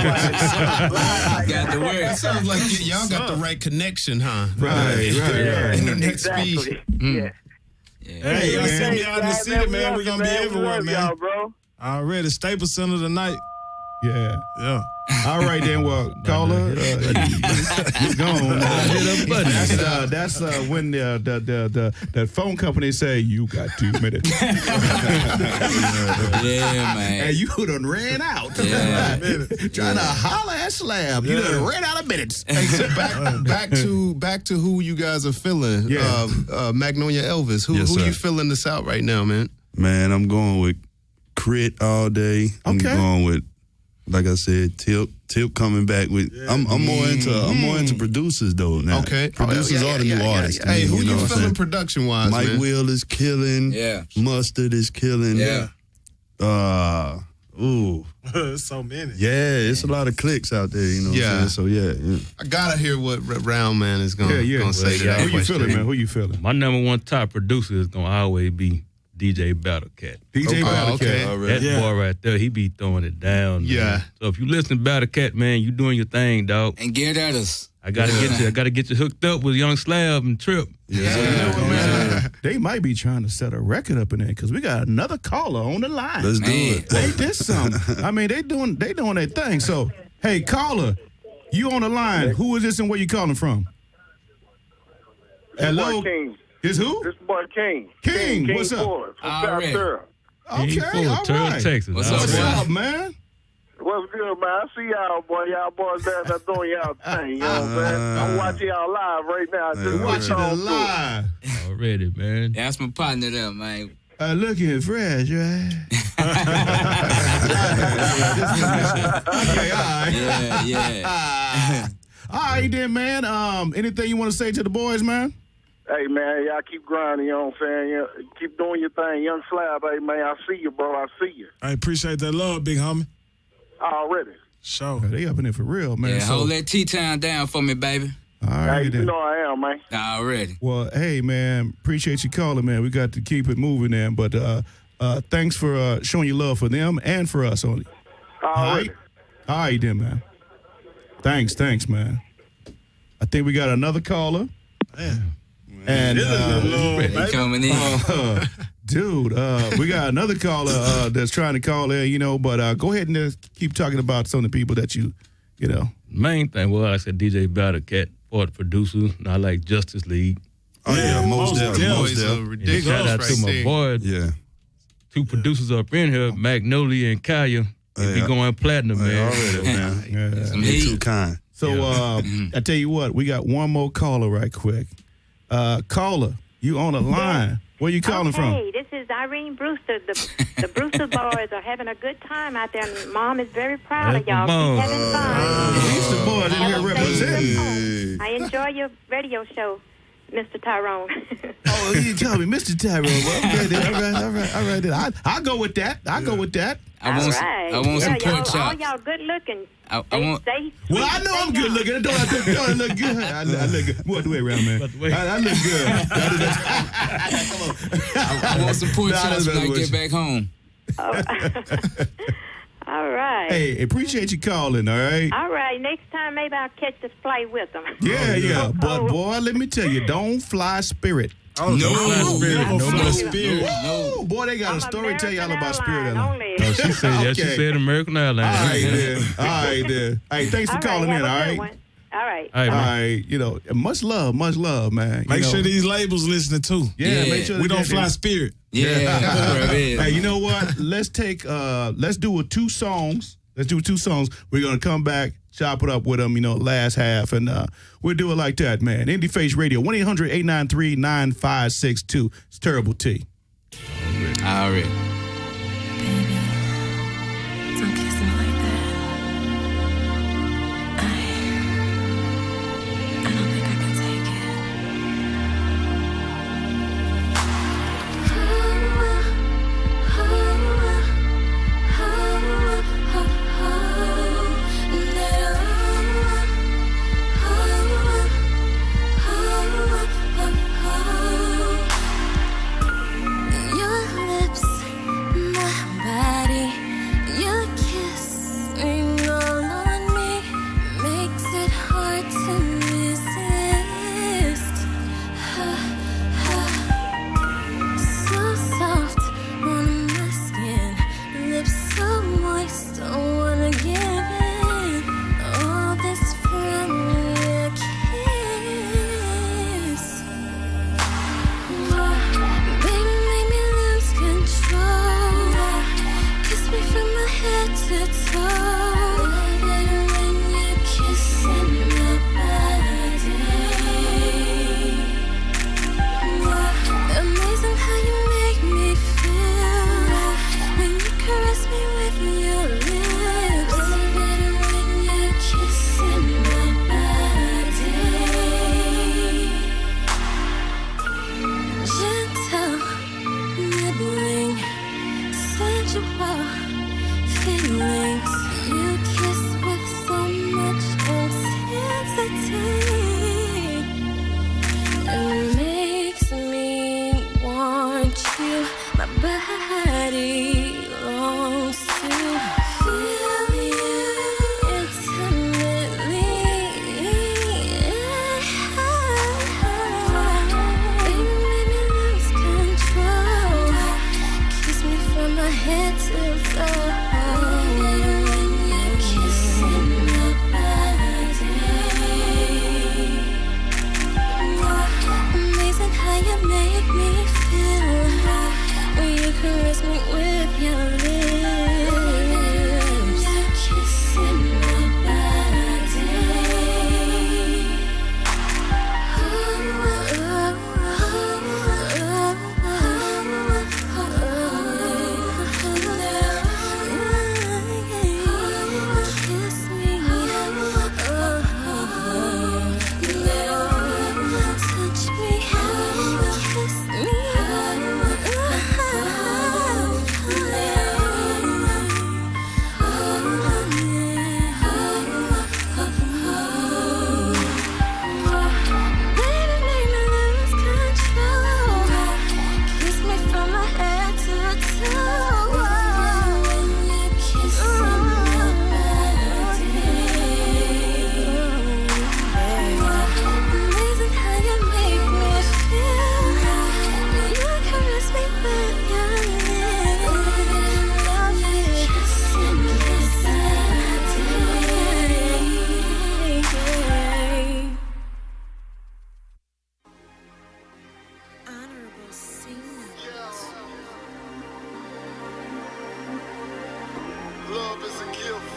Got the word. It sounds like y'all got the right connection, huh? Right. Internet exactly. speed. Yeah. Hey, y'all send me out in the city, man. We're going to be everywhere, man. Y'all, bro. Already, Staples Center tonight. Yeah. All right, then. Well, caller, you're gone. That's when the phone company say you got 2 minutes. Yeah, man. And you done ran out. Trying to holler at Slab. You done ran out of minutes. Hey, so back to who you guys are feeling. Yeah. Magnolia Elvis. Who you feeling this out right now, man? Man, I'm going with Crit all day. I'm going with, like I said, Tip coming back with. I'm more into producers though now. Okay, producers are the new artists. Hey, who you know feeling production wise? Mike Will is killing. Yeah. Mustard is killing. Yeah. There's so many. Yeah, it's a lot of clicks out there. You know. What I'm saying? So yeah. I gotta hear what Round Man is gonna say to that. Who you feeling, man? Who you feeling? My number one top producer is gonna always be DJ Battlecat. DJ Battlecat. That boy right there, he be throwing it down. Man. Yeah. So if you listen to Battlecat, man, you doing your thing, dog. And get at us. I gotta get you hooked up with Young Slab and Trip. They might be trying to set a record up in there because we got another caller on the line. Let's do it. Ain't this something? I mean, they doing their thing. So, hey, caller, you on the line? Who is this and where you calling from? Hello. King. Is who? This boy King. King, what's up? Ford from South Terra. Okay, all right. Texas. What's What's up, up, man? What's good, man? I see y'all, boy. Y'all boys there doing y'all thing. You know what I'm saying? I'm watching y'all live right now. Just Watching it live. Already, man. That's my partner there, man. Looking fresh, right? Okay, all right. Yeah. All right, then, man. Anything you want to say to the boys, man? Hey, man, y'all keep grinding, you know what I'm saying? Keep doing your thing. Young Slab, hey, man, I see you, bro. I see you. I appreciate that love, big homie. Already. Sure. They up in there for real, man. Yeah, hold that T-Town down for me, baby. All right, Hey, then. you know I am, man. Already. Well, hey, man, appreciate you calling, man. We got to keep it moving, then. But thanks for showing your love for them and for us only. Already. All right, then, man. Thanks, man. I think we got another caller. Man. And coming in. Dude, we got another caller that's trying to call in, but go ahead and just keep talking about some of the people that you know. Main thing, well, like I said, DJ Battlecat, for the producer. I like Justice League. Oh, yeah, most definitely. Ridiculous. Shout out to my boy. Yeah. 2 producers up in here, Magnolia and Kaya. They be going platinum, man. Already, man. You're too kind. So I tell you what, we got one more caller right quick. Caller, you on the line. Where you calling from? Hey, this is Irene Brewster. The Brewster boys are having a good time out there, and Mom is very proud of y'all. Keep having fun. Brewster boys in here representing. I enjoy your radio show, Mr. Tyrone. Oh, you tell me, Mr. Tyrone. Well, all right. I'll go with that. I want some pork chops. All y'all good looking. Well, I know I'm good looking. I look good. I look good. What the way around, man? I look good. I want some pork chops when I get back home. All right. Hey, appreciate you calling, all right? All right. Next time, maybe I'll catch this flight with them. Yeah. But, boy, let me tell you, don't fly Spirit. Oh, no Spirit. No. Boy, they got a story to tell y'all about Spirit Airlines. No, she said American Airlines. All right, then. Hey, thanks for calling in, all right? All right. All right. Much love, man. Make sure these labels listening, too. Yeah, make sure we don't fly Spirit. Yeah. Hey, you know what? Let's do 2 songs. Let's do 2 songs. We're going to come back, chop it up with them, last half, and we'll do it like that, man. Indie Face Radio, 1-800-893-9562. It's Terrible T. All right. Baby, don't kiss me like that. I don't think I can take it. My body longs to feel you intimately. Baby, make me lose control. Kiss me from my head to the floor. When you're kissing my body, amazing how you make me feel when you caress me with your lips. You're kissing my body. Kiss me. Touch me. Kiss me. Baby, make me lose control. Kiss me from my head to the toe. When you're kissing my body, amazing how you make me feel. You caress me with your lips. Love it. Kissing my body. Honorable singers. Love is a gift.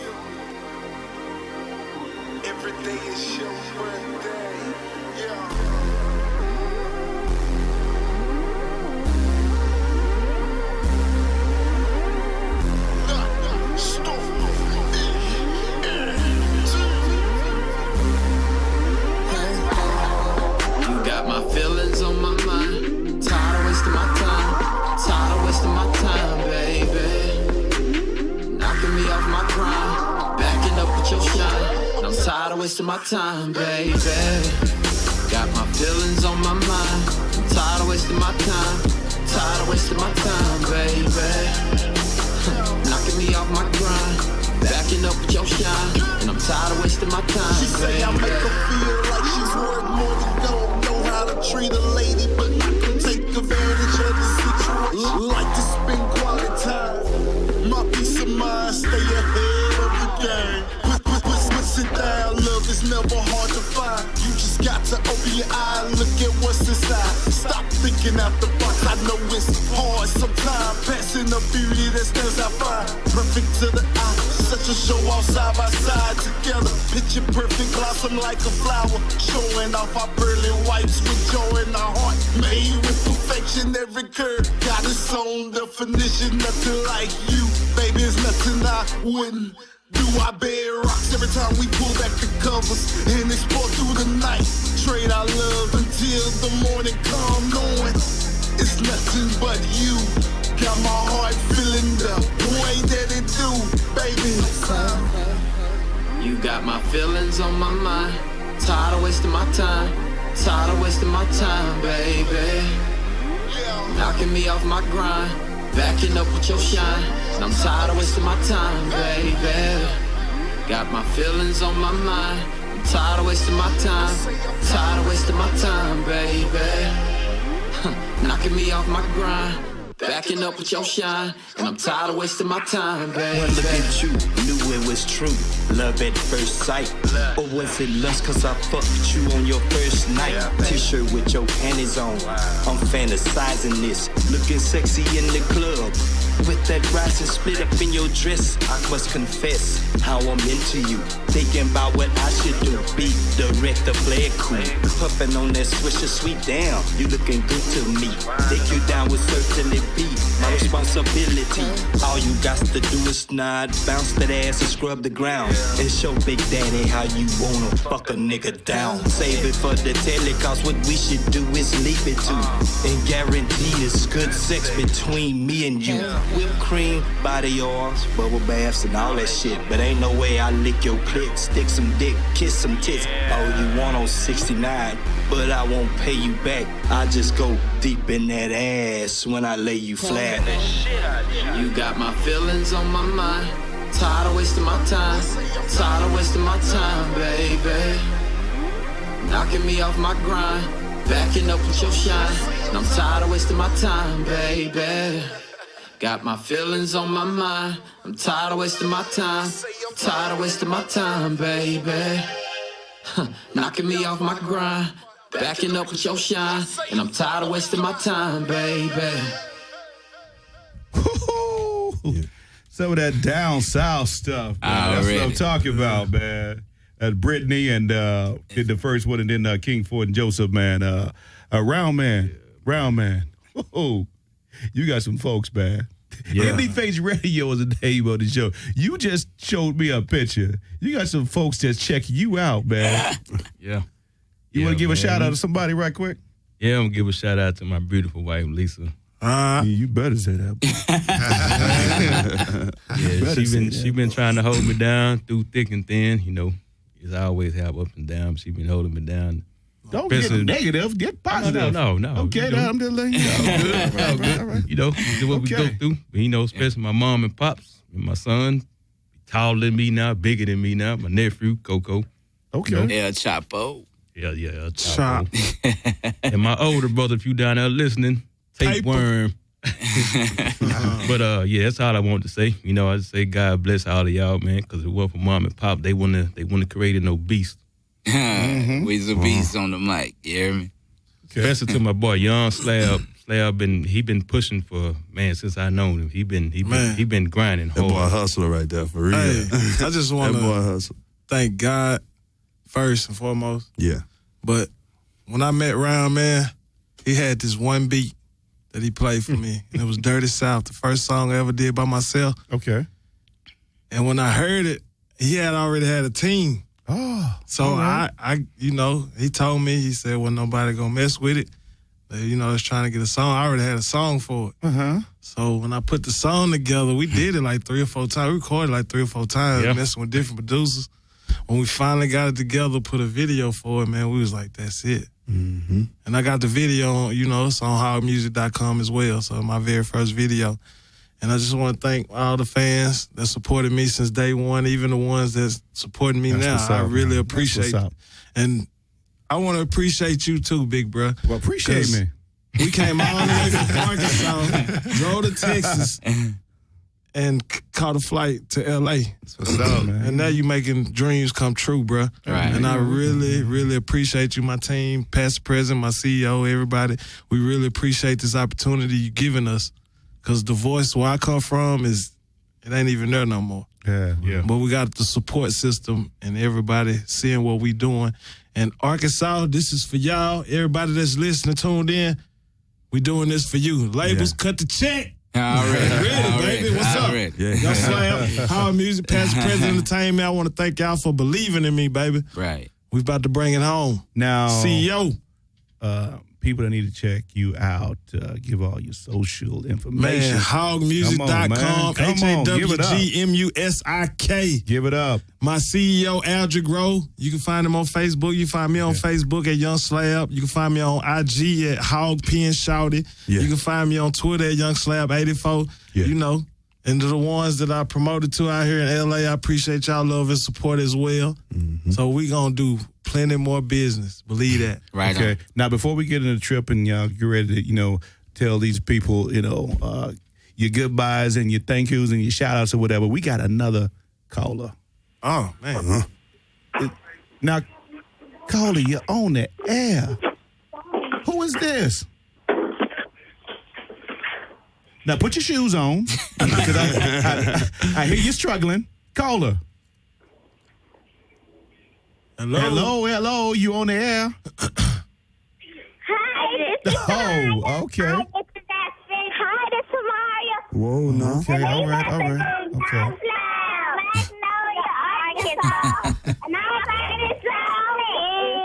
Every day is your birthday. Yeah. You got my feelings on my mind. Tired of wasting my time. Tired of wasting my time, baby. Knocking me off my grind. Backing up with your shine. And I'm tired of wasting my time, baby. Got my feelings on my mind. Tired of wasting my time. Tired of wasting my time, baby. Knocking me off my grind. Backing up with your shine. And I'm tired of wasting my time, She say I make her feel like she's worth more than gold. Know how to treat a lady, but not to take advantage of the situation. Like to spend quality time. My peace of mind, stay ahead of the game. Sit down, love is never hard to find. You just got to open your eye and look at what's inside. Stop thinking out the box, I know it's hard sometimes. Passing the beauty that stands out fine. Perfect to the eye, such a show off side by side together. Picture perfect, blossom like a flower. Showing off our pearly whites with joy in our heart. Made with perfection, every curve got its own definition. Nothing like you, baby, it's nothing I wouldn't do. I bear rocks every time we pull back the covers and explore through the night. Trade our love until the morning come, knowing it's nothing but you. Got my heart feeling the way that it do, baby. You got my feelings on my mind. Tired of wasting my time. Tired of wasting my time, baby. Knocking me off my grind. Backing up with your shine. And I'm tired of wasting my time, baby. Got my feelings on my mind. I'm tired of wasting my time. Tired of wasting my time, baby. Knocking me off my grind. Backing up with your shine. And I'm tired of wasting my time, baby. Well, look at you, knew it was true. Love at first sight. Or was it lust cause I fucked you on your first night? T-shirt with your panties on. I'm fantasizing this. Looking sexy in the club. With that rising split up in your dress, I must confess how I'm into you. Thinking about what I should do. Be direct or play it cool. Puffing on that swisher sweet, damn, you looking good to me. Take you down would certainly be my responsibility. All you got to do is nod, bounce that ass and scrub the ground. And show Big Daddy how you wanna fuck a nigga down. Save it for the telly, cause what we should do is leave it to. And guarantee it's good sex between me and you. Whipped cream, body oils, bubble baths and all that shit. But ain't no way I lick your clit, stick some dick, kiss some tits. All you want on 69. but I won't pay you back. I just go deep in that ass when I lay you flat. You got my feelings on my mind. Tired of wasting my time. Tired of wasting my time, baby. Knocking me off my grind. Backing up with your shine. And I'm tired of wasting my time, baby. Got my feelings on my mind. I'm tired of wasting my time. Tired of wasting my time, baby. Knocking me off my grind. Backing up with your shine. And I'm tired of wasting my time, baby. Some of that down south stuff, man. That's what I'm talking about, man. Brittany and did the first one, and then King Ford and Joseph, man. Round man. Oh, you got some folks, man. Yeah. Indie Face Radio is the name of the show. You just showed me a picture. You got some folks that's checking you out, man. Yeah. You want to give a shout out to somebody right quick? Yeah, I'm going to give a shout out to my beautiful wife, Lisa. You better say that. She been trying to hold me down through thick and thin. You know, it's always have up and down. She been holding me down. Don't get negative. Get positive. No. Okay, I'm just letting you know. All good. You know, do what we go through. You know, especially my mom and pops and my son, taller than me now, bigger than me now. My nephew, Coco. Okay. You know? El Chapo. Yeah, El Chapo. And my older brother, if you down there listening, Tapeworm. But yeah, that's all I wanted to say. You know, I just say God bless all of y'all, man, because if it wasn't for mom and pop, they wouldn't have created no beast. We's a beast on the mic. You hear me? Especially to my boy Young Slab. He been pushing for, man, since I known him. He been grinding hard. That boy hustler right there, for real. Hey, I just want to thank God first and foremost. Yeah. But when I met Round Man, he had this one beat that he played for me, and it was Dirty South, the first song I ever did by myself. Okay. And when I heard it, he had already had a team. Oh. So I you know, he told me, he said, well, nobody gonna mess with it. You know, I was trying to get a song. I already had a song for it. Uh-huh. So when I put the song together, we did it like 3 or 4 times. We recorded like 3 or 4 times, messing with different producers. When we finally got it together, put a video for it, man, we was like, that's it. Mm-hmm. And I got the video, you know, it's on hogmusic.com as well. So my very first video. And I just want to thank all the fans that supported me since day one, even the ones that's supporting me now. I really appreciate it. And I want to appreciate you too, big bro. Well, appreciate me. We came all the way from Arkansas, drove to Texas, and caught a flight to L.A. What's up, man? And now you making dreams come true, bro. Right. And I really, really appreciate you, my team, past, present, my CEO, everybody. We really appreciate this opportunity you're giving us. Because the voice where I come from it ain't even there no more. Yeah. But we got the support system and everybody seeing what we doing. And Arkansas, this is for y'all. Everybody that's listening, tuned in, we doing this for you. Labels, cut the check. Already, baby. What's up? Yeah. Y'all Slam, Howard Music, past, present, entertainment. I want to thank y'all for believing in me, baby. Right. We about to bring it home. Now, CEO. People that need to check you out, give all your social information. Man, hogmusic.com, HAWGMUSIK. Give it up. My CEO, Aldrich Rowe. You can find him on Facebook. You can find me on Facebook at Young Slab. You can find me on IG at Hog Pen Shouty. Yeah. You can find me on Twitter at Young Slab 84. Yeah. You know, and to the ones that I promoted to out here in LA, I appreciate y'all love and support as well. Mm-hmm. So we gonna do plenty more business. Believe that. Right. Okay. Now, before we get into the trip and y'all get ready to, tell these people, your goodbyes and your thank yous and your shout outs or whatever, we got another caller. Oh, man. Uh-huh. Now, caller, you're on the air. Who is this? Now, put your shoes on. Because I hear you struggling. Caller. Hello. You on the air? Hi, this is Oh, okay. Hi, this is Maria. Whoa, no. Okay, all right. Okay. And our favorite song is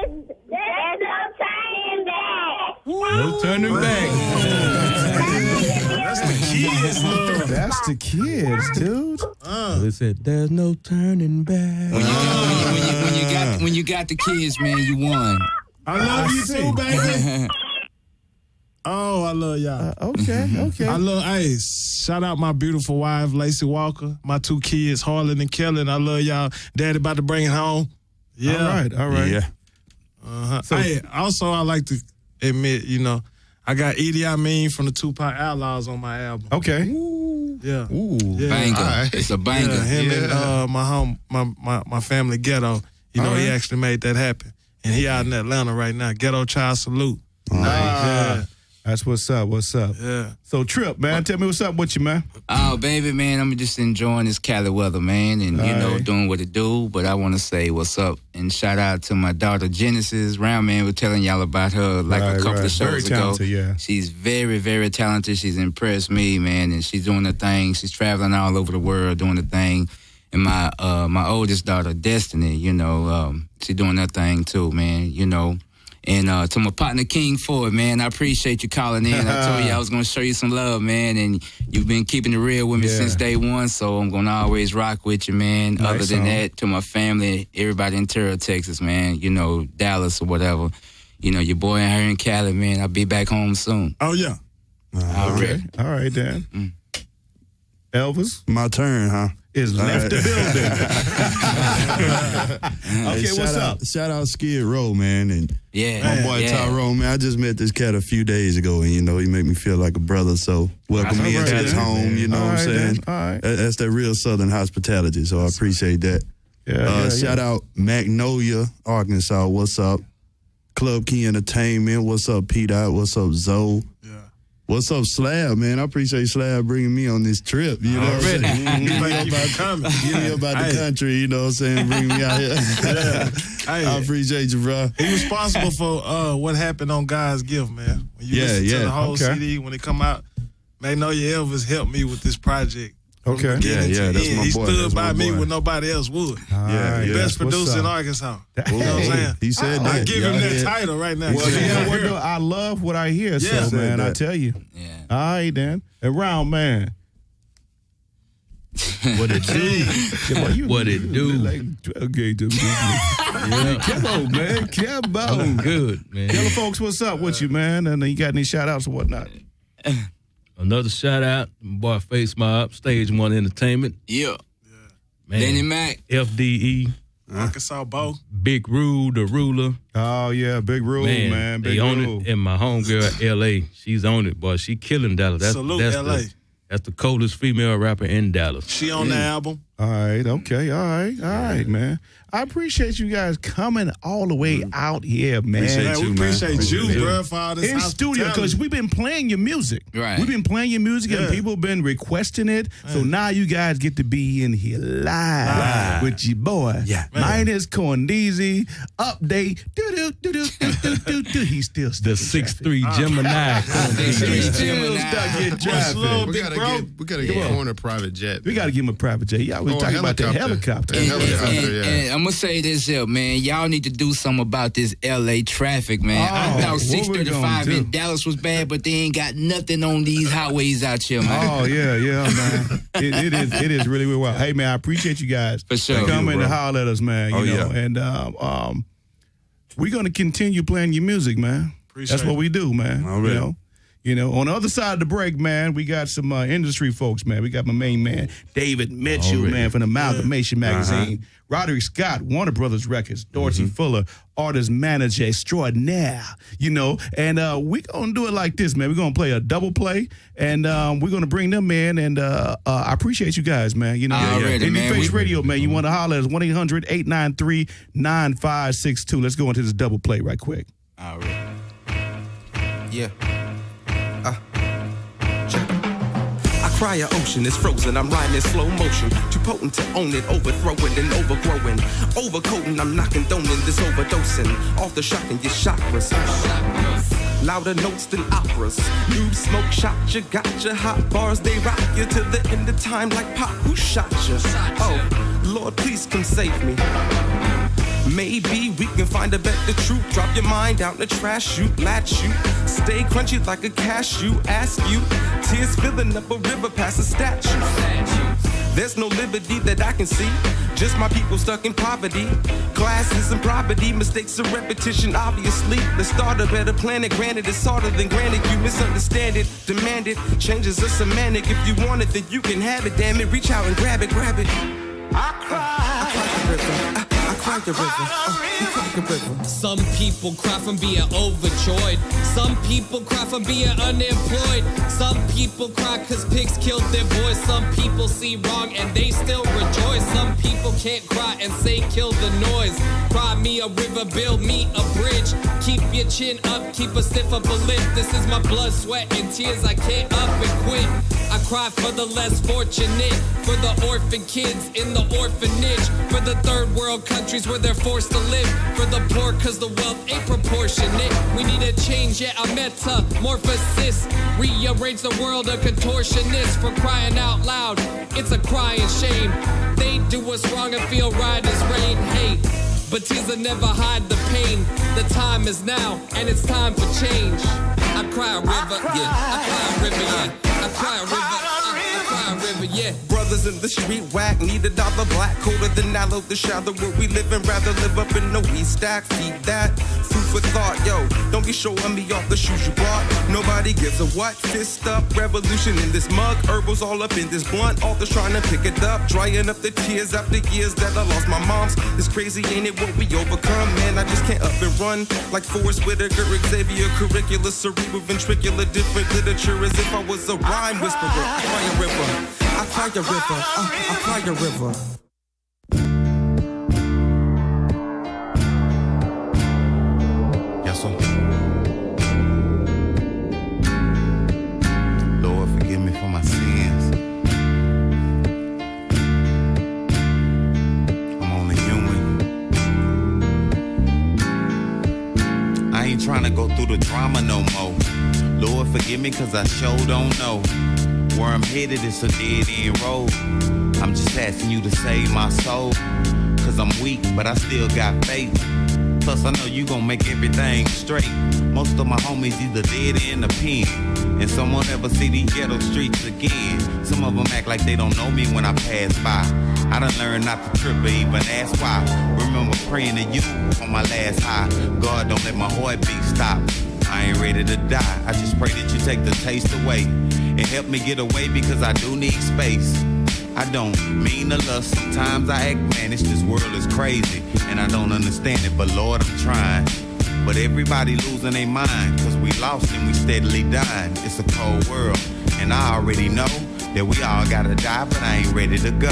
There's No Turning Back. No turning back. That's the kids, man. That's the kids, dude. They said, there's no turning back. When you got the kids, man, you won. I love you too, baby. Oh, I love y'all. Okay. Hey, shout out my beautiful wife, Lacey Walker, my 2 kids, Harlan and Kellen. I love y'all. Daddy about to bring it home. Yeah. All right. Yeah. So, hey, also I like to admit, I got Edie Amin from the Tupac Outlaws on my album. Okay. Yeah. Banger. Right. It's a banger. Yeah, him and my family Ghetto. He actually made that happen. And he out in Atlanta right now. Ghetto Child Salute. Nice. Yeah. That's what's up. Yeah. So, Trip, man, tell me what's up with you, man. Oh, baby, man, I'm just enjoying this Cali weather, man, and, doing what it do. But I want to say what's up and shout out to my daughter, Genesis. Roundman was telling y'all about her a couple of shows very talented, ago. Yeah. She's very, very talented. She's impressed me, man, and she's doing her thing. She's traveling all over the world doing the thing. And my oldest daughter, Destiny, she's doing her thing too, man, And to my partner, King Ford, man, I appreciate you calling in. I told you I was going to show you some love, man, and you've been keeping it real with me since day one, so I'm going to always rock with you, man. Nice. Other than that, to my family, everybody in Terrell, Texas, man, Dallas or whatever. Your boy in here in Cali, man, I'll be back home soon. Oh, yeah. Already. All right, Dan. Elvis? My turn, huh? Is left the building. Okay, what's up? Shout out Skidrow, man, and my boy Tyrone, man. I just met this cat a few days ago, and he made me feel like a brother. So welcome me into his home. You know what I'm saying? All right. That's that real Southern hospitality. So I appreciate that. Shout out Magnolia, Arkansas. What's up? Club Key Entertainment. What's up, P-Dot? What's up, Zoe? What's up, Slab, man? I appreciate Slab bringing me on this trip. You know what I'm saying? Give me about the country, you know what I'm saying? Bring me out here. I appreciate you, bro. He responsible for what happened on God's Gift, man. When you listen to the whole CD, when it come out, Magnolia Elvis helped me with this project. Okay. Yeah, that's my boy. He stood by me when nobody else would. Best producer in Arkansas. You know what I'm saying? He said that. I give him that title right now. Well, I love what I hear, so, man, I tell you. Yeah. All right, Dan. Around, man. What it do? What it do? Come on, man. Come on. I'm good, man. Tell the folks what's up with you, man, and you got any shout-outs or whatnot. Another shout out, my boy Face Mob, Stage 1 Entertainment. Yeah. Man. Lenny Mac. FDE. Arkansas Bo. Big Rule, the ruler. Oh, yeah, Big Rule, man. Big they own Rule. it. And my homegirl, LA, she's on it, boy. She killing Dallas. Salute, LA. That's the coldest female rapper in Dallas. She on the album. All right, okay, all right, man. I appreciate you guys coming all the way out here, man. We appreciate you, bro, for all this in studio, because we've been playing your music. Right. We've been playing your music, and people have been requesting it. So now you guys get to be in here live with your boy. Yeah. Minus Corndeezy. Update. He's still The 6'3" Gemini. He's still stuck in traffic. We gotta get Corner private jet. We got to give him a private jet. Y'all was talking about the helicopter. And I'm going to say this here, man. Y'all need to do something about this L.A. traffic, man. I thought 635 in Dallas was bad, but they ain't got nothing on these highways out here, man. Oh, yeah, man. It is really well. Hey, man, I appreciate you guys for sure. Coming to holler at us, man. You know? And we're going to continue playing your music, man. That's what we do, man. Already. You know, on the other side of the break, man, we got some industry folks, man. We got my main man, David Mitchell, man, from Amalgamation Magazine. Roderick Scott, Warner Brothers Records. Dorsey Fuller, artist manager extraordinaire, you know. And we're going to do it like this, man. We're going to play a double play, and we're going to bring them in. And I appreciate you guys, man. You know, Indie Face Radio, man. You want to holler at us, 1-800-893-9562. Let's go into this double play right quick. All right. Yeah. I cry an ocean, it's frozen, I'm riding in slow motion. Too potent to own it, overthrowing and overgrowing. Overcoating, I'm knocking, doning, this overdosing. Off the shock and your chakras. Louder notes than operas. Noob smoke shot you, got your hot bars, they rock you to the end of time like Pop, who shot you? Oh, Lord, please come save me. Maybe we can find a better truth. Drop your mind out in the trash chute, latch you. Stay crunchy like a cashew, ask you. Tears filling up a river past a statue. There's no liberty that I can see. Just my people stuck in poverty. Classes and property, mistakes of repetition, obviously. The start of better planet, granted it's harder than granted. You misunderstand it, demand it. Changes are semantic. If you want it, then you can have it. Damn it, reach out and grab it, grab it. I cried the river. I cried the river. Some people cry from being overjoyed. Some people cry from being unemployed. Some people cry cause pigs killed their boys. Some people see wrong and they still rejoice. Some people can't cry and say kill the noise. Cry me a river, build me a bridge. Keep your chin up, keep a stiff upper lip. This is my blood, sweat, and tears. I can't up and quit. I cry for the less fortunate, for the orphan kids in the orphanage, for the third world countries where they're forced to live, for the poor cause the wealth ain't proportionate. We need a change, yeah, a metamorphosis. Rearrange the world, a contortionist. For crying out loud, it's a crying shame. They do us wrong and feel right as rain. Hey, but tears will never hide the pain. The time is now, and it's time for change. I cry a river, yeah. I cry a river, yeah. I cry a river, I cry a river, yeah. Brothers in the street whack, need a dollar black, colder than aloe, the shadow where we live and rather live up in the weed stack. Feed that, food for thought, yo. Don't be showing me off the shoes you bought. Nobody gives a what, fist up, revolution in this mug. Herbals all up in this blunt, authors trying to pick it up. Drying up the tears after years that I lost my moms. It's crazy, ain't it, what we overcome? Man, I just can't up and run. Like Forrest Whitaker, Xavier, curricular, cerebral, ventricular, different literature as if I was a rhyme whisperer. I cry a river, I cry a river, I cry a river. Yes, sir. Lord, forgive me for my sins. I'm only human. I ain't trying to go through the drama no more. Lord, forgive me cause I sure don't know. Where I'm headed is a dead-end road. I'm just asking you to save my soul. Cause I'm weak, but I still got faith. Plus I know you gon' make everything straight. Most of my homies either dead in the pen, and some won't ever see these ghetto streets again. Some of them act like they don't know me when I pass by. I done learned not to trip or even ask why. Remember praying to you on my last high. God, don't let my heartbeat stop. I ain't ready to die. I just pray that you take the taste away and help me get away because I do need space. I don't mean to lust. Sometimes I act mannish. This world is crazy and I don't understand it, but Lord, I'm trying. But everybody losing their mind cause we lost and we steadily dying. It's a cold world and I already know that we all gotta die, but I ain't ready to go.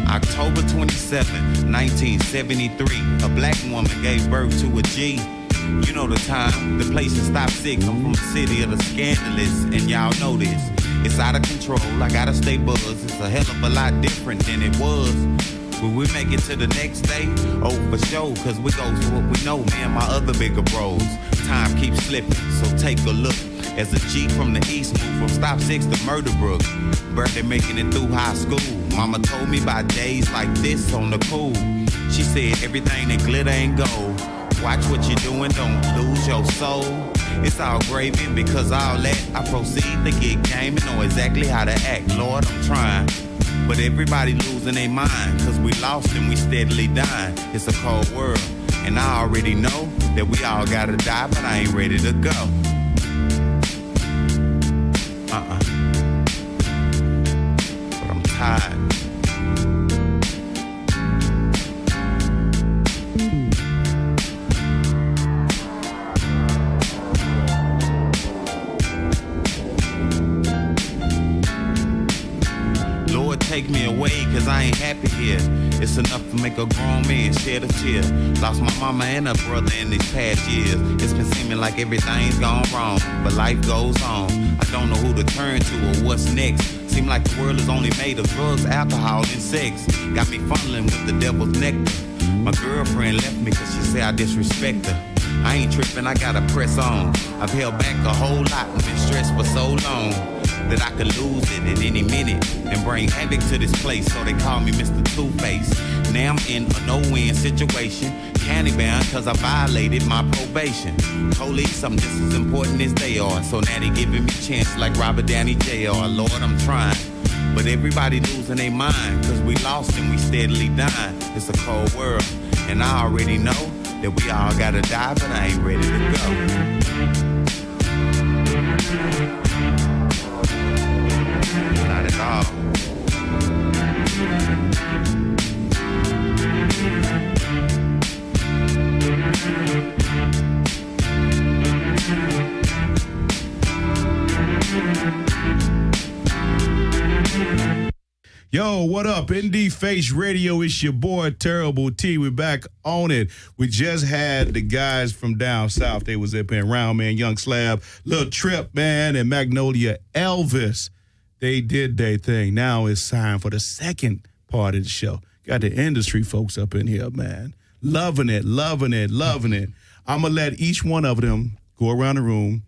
October 27, 1973, a black woman gave birth to a G. You know the time, the place is Stop 6. I'm from the city of the scandalous, and y'all know this. It's out of control, I gotta stay buzzed. It's a hell of a lot different than it was. Will we make it to the next day? Oh, for sure, cause we go for what we know, me and my other bigger bros. Time keeps slipping, so take a look. As a G from the east moved from Stop 6 to Murderbrook. Birthday making it through high school. Mama told me about days like this on the cool. She said everything that glitter ain't gold. Watch what you're doing, don't lose your soul. It's all gravy because all that I proceed to get game and know exactly how to act. Lord, I'm trying. But everybody losing their mind cause we lost and we steadily dying. It's a cold world and I already know that we all gotta die, but I ain't ready to go. But I'm tired. Lord, take me away, cause I ain't happy here. It's enough to make a grown man shed a tear. Lost my mama and her brother in these past years. It's been seeming like everything's gone wrong, but life goes on. I don't know who to turn to or what's next. Seem like the world is only made of drugs, alcohol, and sex. Got me funneling with the devil's nectar. My girlfriend left me cause she said I disrespect her. I ain't tripping, I gotta press on. I've held back a whole lot and been stressed for so long that I could lose it at any minute and bring havoc to this place. So they call me Mr. Two-Face. Now I'm in a no-win situation. County bound cause I violated my probation. Police, I'm just as important as they are. So now they giving me chance like Robert Downey Jr. Lord, I'm trying. But everybody losing their mind cause we lost and we steadily dying. It's a cold world and I already know that we all gotta die, but I ain't ready to go. Not at all. Yo, what up? Indie Face Radio. It's your boy, Terrible T. We're back on it. We just had the guys from down south. They was up in Round Man, Young Slab, Lil Trip, man, and Magnolia Elvis. They did their thing. Now it's time for the second part of the show. Got the industry folks up in here, man. Loving it, loving it, loving it. I'm going to let each one of them go around the room,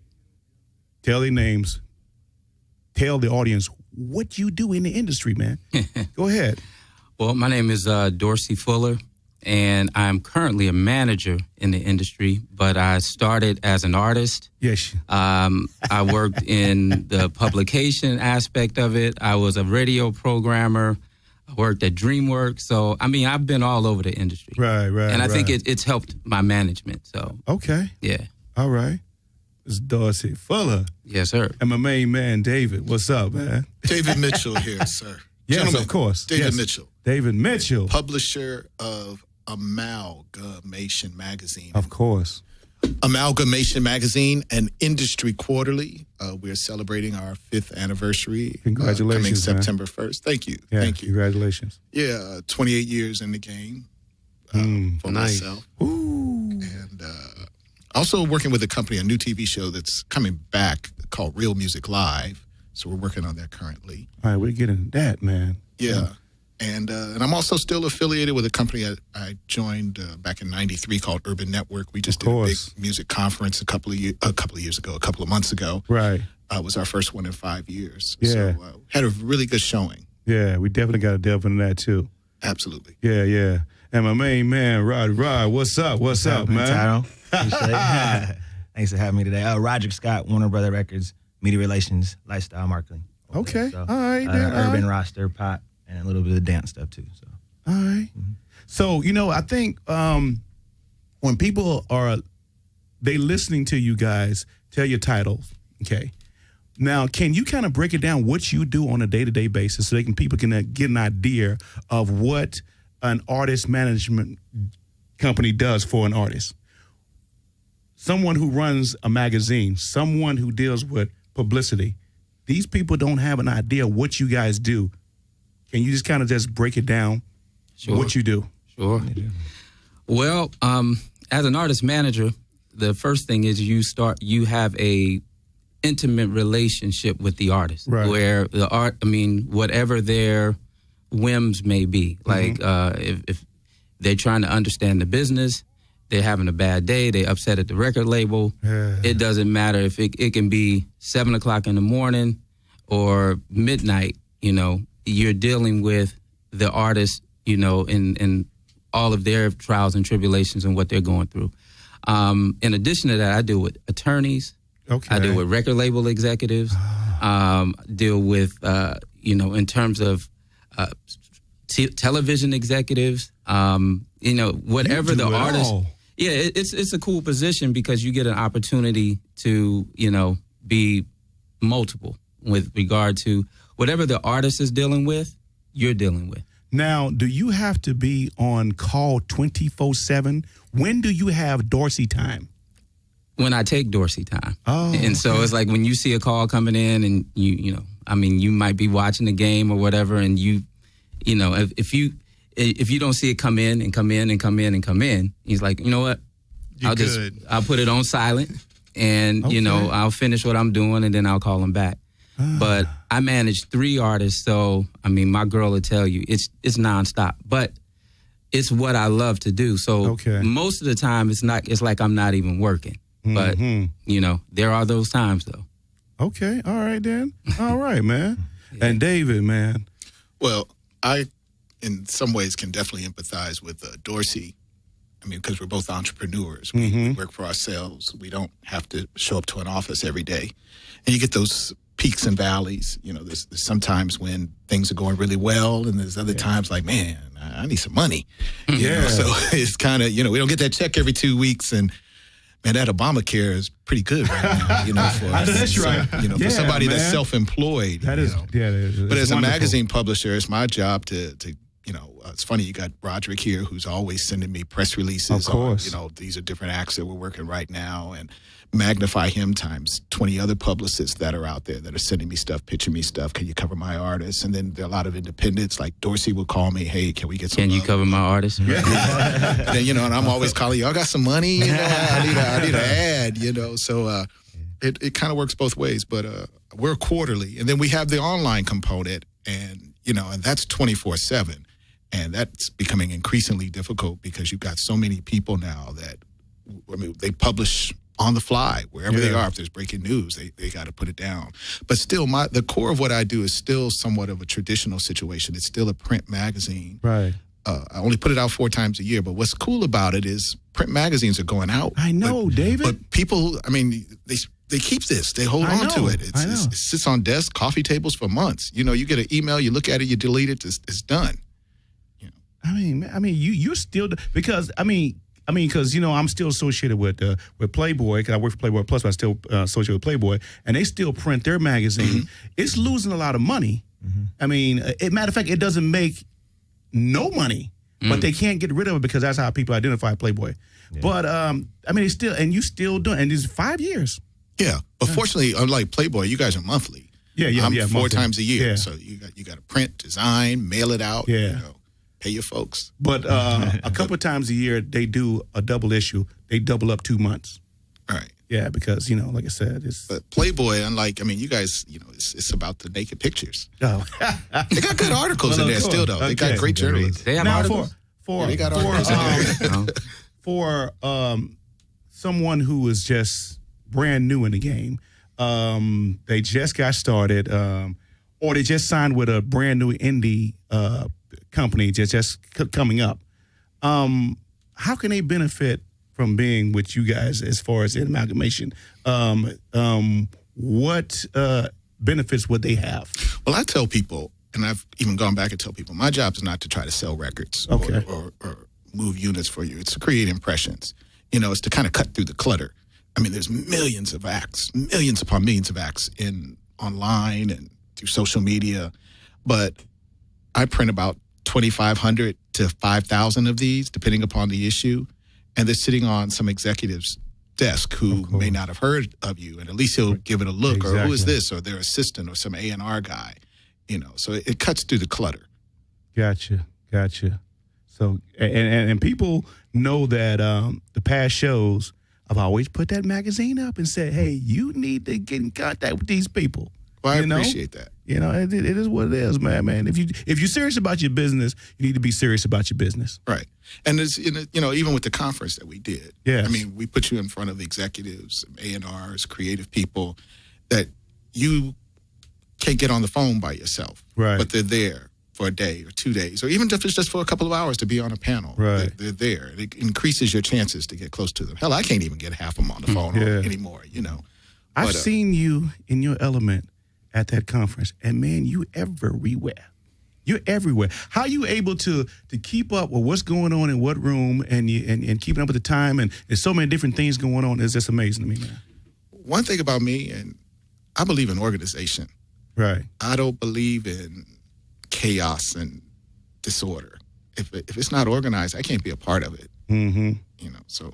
tell their names, tell the audience what you do in the industry, man. Go ahead. Well, my name is Dorsey Fuller, and I'm currently a manager in the industry, but I started as an artist. Yes. I worked in the publication aspect of it. I was a radio programmer. I worked at DreamWorks. So, I mean, I've been all over the industry. Right. And I think it's helped my management. So, okay. Yeah. All right. It's Dorsey Fuller. Yes, sir. And my main man, David. What's up, man? David Mitchell here, sir. Yes, Gentlemen, of course. David Yes. Mitchell. David Mitchell. Publisher of Amalgamation Magazine. Of course. Amalgamation Magazine, an industry quarterly. We're celebrating our 5th anniversary. Congratulations, coming man. September 1st. Thank you. Yeah, Thank you. Congratulations. Yeah, 28 years in the game for nice. myself. And also working with a company, a new TV show that's coming back called Real Music Live. So we're working on that currently. All right, we're getting that, man. Yeah. And I'm also still affiliated with a company I joined back in '93 called Urban Network. We just did a big music conference a couple of months ago. Right. It was our first one in 5 years. Yeah. So had a really good showing. Yeah, we definitely got to delve into that, too. Absolutely. Yeah. And my main man, Rod, what's up? What's up, man? Tyro? Appreciate it. Thanks for having me today. Roger Scott, Warner Brother Records, Media Relations, Lifestyle Marketing. Okay. So, all right. Then, urban roster, pop, and a little bit of dance stuff, too. So. All right. So, I think when people they listening to you guys, tell your titles, okay? Now, can you kind of break it down what you do on a day-to-day basis so people can get an idea of what an artist management company does for an artist? Someone who runs a magazine, someone who deals with publicity, these people don't have an idea what you guys do. Can you just kind of just break it down, what you do? Sure. Well, as an artist manager, the first thing is you have a intimate relationship with the artist, right, where the whatever their whims may be, like if they're trying to understand the business, they're having a bad day, they upset at the record label. It doesn't matter if it can be 7:00 in the morning or midnight. You're dealing with the artist, in all of their trials and tribulations and what they're going through. In addition to that, I deal with attorneys. Okay. I deal with record label executives. Deal with, in terms of television executives. Whatever the artist. Yeah, it's a cool position because you get an opportunity to, be multiple with regard to whatever the artist is dealing with, you're dealing with. Now, do you have to be on call 24/7? When do you have Dorsey time? When I take Dorsey time. Oh, and so it's like when you see a call coming in and you might be watching the game or whatever, and if you don't see it come in and come in and come in and come in, he's like, you know what? I'll put it on silent and, I'll finish what I'm doing and then I'll call him back. But I manage 3 artists, so, my girl will tell you, it's nonstop. But it's what I love to do. So most of the time it's like I'm not even working. But, you know, there are those times, though. Okay. All right, then. All right, man. And David, man. Well, I, in some ways, can definitely empathize with Dorsey. I mean, because we're both entrepreneurs. We work for ourselves. We don't have to show up to an office every day. And you get those peaks and valleys. You know, there's sometimes when things are going really well, and there's other times like, man, I need some money. You know, so it's kind of, you know, we don't get that check every 2 weeks, and man, that Obamacare is pretty good right now, you know, for that's right. You know, for somebody that's self-employed. That is, but as a magazine publisher, it's my job to you know, it's funny, you got Roderick here who's always sending me press releases on, you know, these are different acts that we're working right now, and magnify him times 20 other publicists that are out there that are sending me stuff, pitching me stuff. Can you cover my artists? And then there are a lot of independents, like Dorsey will call me, hey, can we get some Can you cover my artists? And then, you know, and I'm always calling, y'all got some money? You know, I need an ad, you know. So it kind of works both ways, but we're quarterly. And then we have the online component, and, you know, and that's 24/7. And that's becoming increasingly difficult because you've got so many people now that, I mean, they publish on the fly, wherever they are. If there's breaking news, they got to put it down. But still, the core of what I do is still somewhat of a traditional situation. It's still a print magazine. Right. I only put it out 4 times a year. But what's cool about it is print magazines are going out. I know, David. But people, I mean, they keep this. They hold on to it. It sits on desks, coffee tables for months. You know, you get an email, you look at it, you delete it, it's done. I mean, you're still, because because you know, I'm still associated with Playboy, because I work for Playboy Plus, but I still associated with Playboy, and they still print their magazine. It's losing a lot of money. I mean, matter of fact, it doesn't make no money, but they can't get rid of it because that's how people identify Playboy. But I mean, it's still, and you still doing, and it's 5 years. Yeah, but fortunately, unlike Playboy, you guys are monthly. I'm 4 times a year, so you got to print, design, mail it out. You know, pay your folks. But a couple of times a year, they do a double issue. They double up 2 months. All right. Yeah, because, you know, like I said, it's... But Playboy, unlike, I mean, you guys, you know, it's about the naked pictures. Oh. They got good articles in there still, though. They got great journalists. They have articles? They got articles in there. For someone who is just brand new in the game, they just got started, or they just signed with a brand new indie company just coming up. How can they benefit from being with you guys as far as an amalgamation? What benefits would they have? Well, I tell people, and I've even gone back and tell people, my job is not to try to sell records or move units for you. It's to create impressions. You know, it's to kind of cut through the clutter. I mean, there's millions of acts, millions upon millions of acts online and through social media, but I print about 2,500 to 5,000 of these, depending upon the issue, and they're sitting on some executive's desk who may not have heard of you, and at least he'll give it a look, or who is this, or their assistant, or some A&R guy, you know. So it cuts through the clutter. Gotcha. So and people know that the past shows, I've always put that magazine up and said, hey, you need to get in contact with these people. Well, I appreciate that. You know, it is what it is, man. If you're serious about your business, you need to be serious about your business. Right. And it's, you know, even with the conference that we did, I mean, we put you in front of executives, A&Rs, creative people that you can't get on the phone by yourself. Right. But they're there for a day or 2 days, or even if it's just for a couple of hours to be on a panel. Right. They're there. It increases your chances to get close to them. Hell, I can't even get half of them on the phone anymore, you know. I've seen you in your element at that conference, and man, you everywhere. You're everywhere. How are you able to keep up with what's going on in what room, and keeping up with the time, and there's so many different things going on. It's just amazing to me, man. One thing about me, and I believe in organization. Right. I don't believe in chaos and disorder. If it's not organized, I can't be a part of it. Mm-hmm. You know, so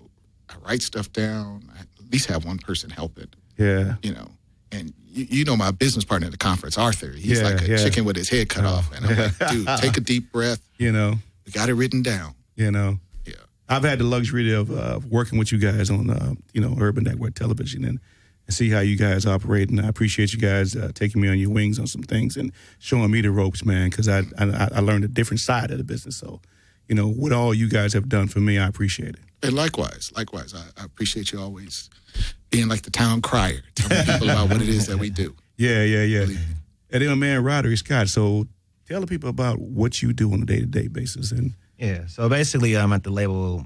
I write stuff down. I at least have one person help it. Yeah. You know, and you know my business partner at the conference, Arthur. He's like a chicken with his head cut off. And I'm like, dude, take a deep breath. You know. We got it written down. You know. Yeah. I've had the luxury of working with you guys on, Urban Network Television and see how you guys operate. And I appreciate you guys taking me on your wings on some things and showing me the ropes, man, because I learned a different side of the business. So, what all you guys have done for me. I appreciate it. And likewise, I appreciate you always being like the town crier, telling people about what it is that we do. Yeah. And then my man Roderick Scott. So tell the people about what you do on a day-to-day basis. And yeah, so basically, at the label,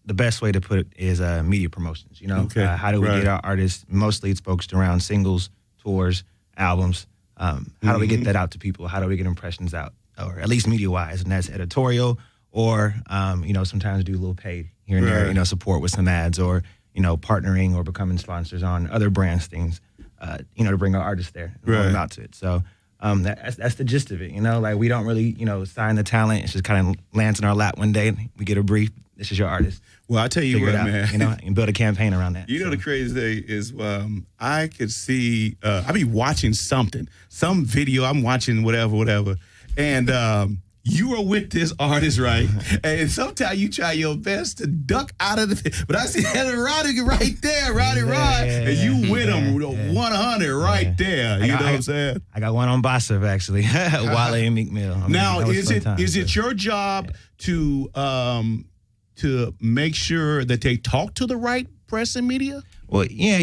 the best way to put it is media promotions. Okay. How do we get our artists? Mostly, it's focused around singles, tours, albums. How do we get that out to people? How do we get impressions out, or at least media-wise? And that's editorial, or sometimes do a little paid here and there. Support with some ads, or partnering or becoming sponsors on other brands things. To bring our artists there, and bring them out to it. So that's the gist of it. Like we don't really sign the talent. It's just kind of lands in our lap one day. We get a brief. This is your artist. Well, I tell you what, man. And build a campaign around that. The crazy thing is, I could see. I be watching some video. I'm watching whatever, and you are with this artist, right? And sometimes you try your best to duck out of the. But I see Roddy right there, Roddy Rod, and you with him 100 right there. You know what I'm saying? I got one on Bossa actually, Wale and Meek Mill. Now, is it your job to make sure that they talk to the right press and media? Well, yeah,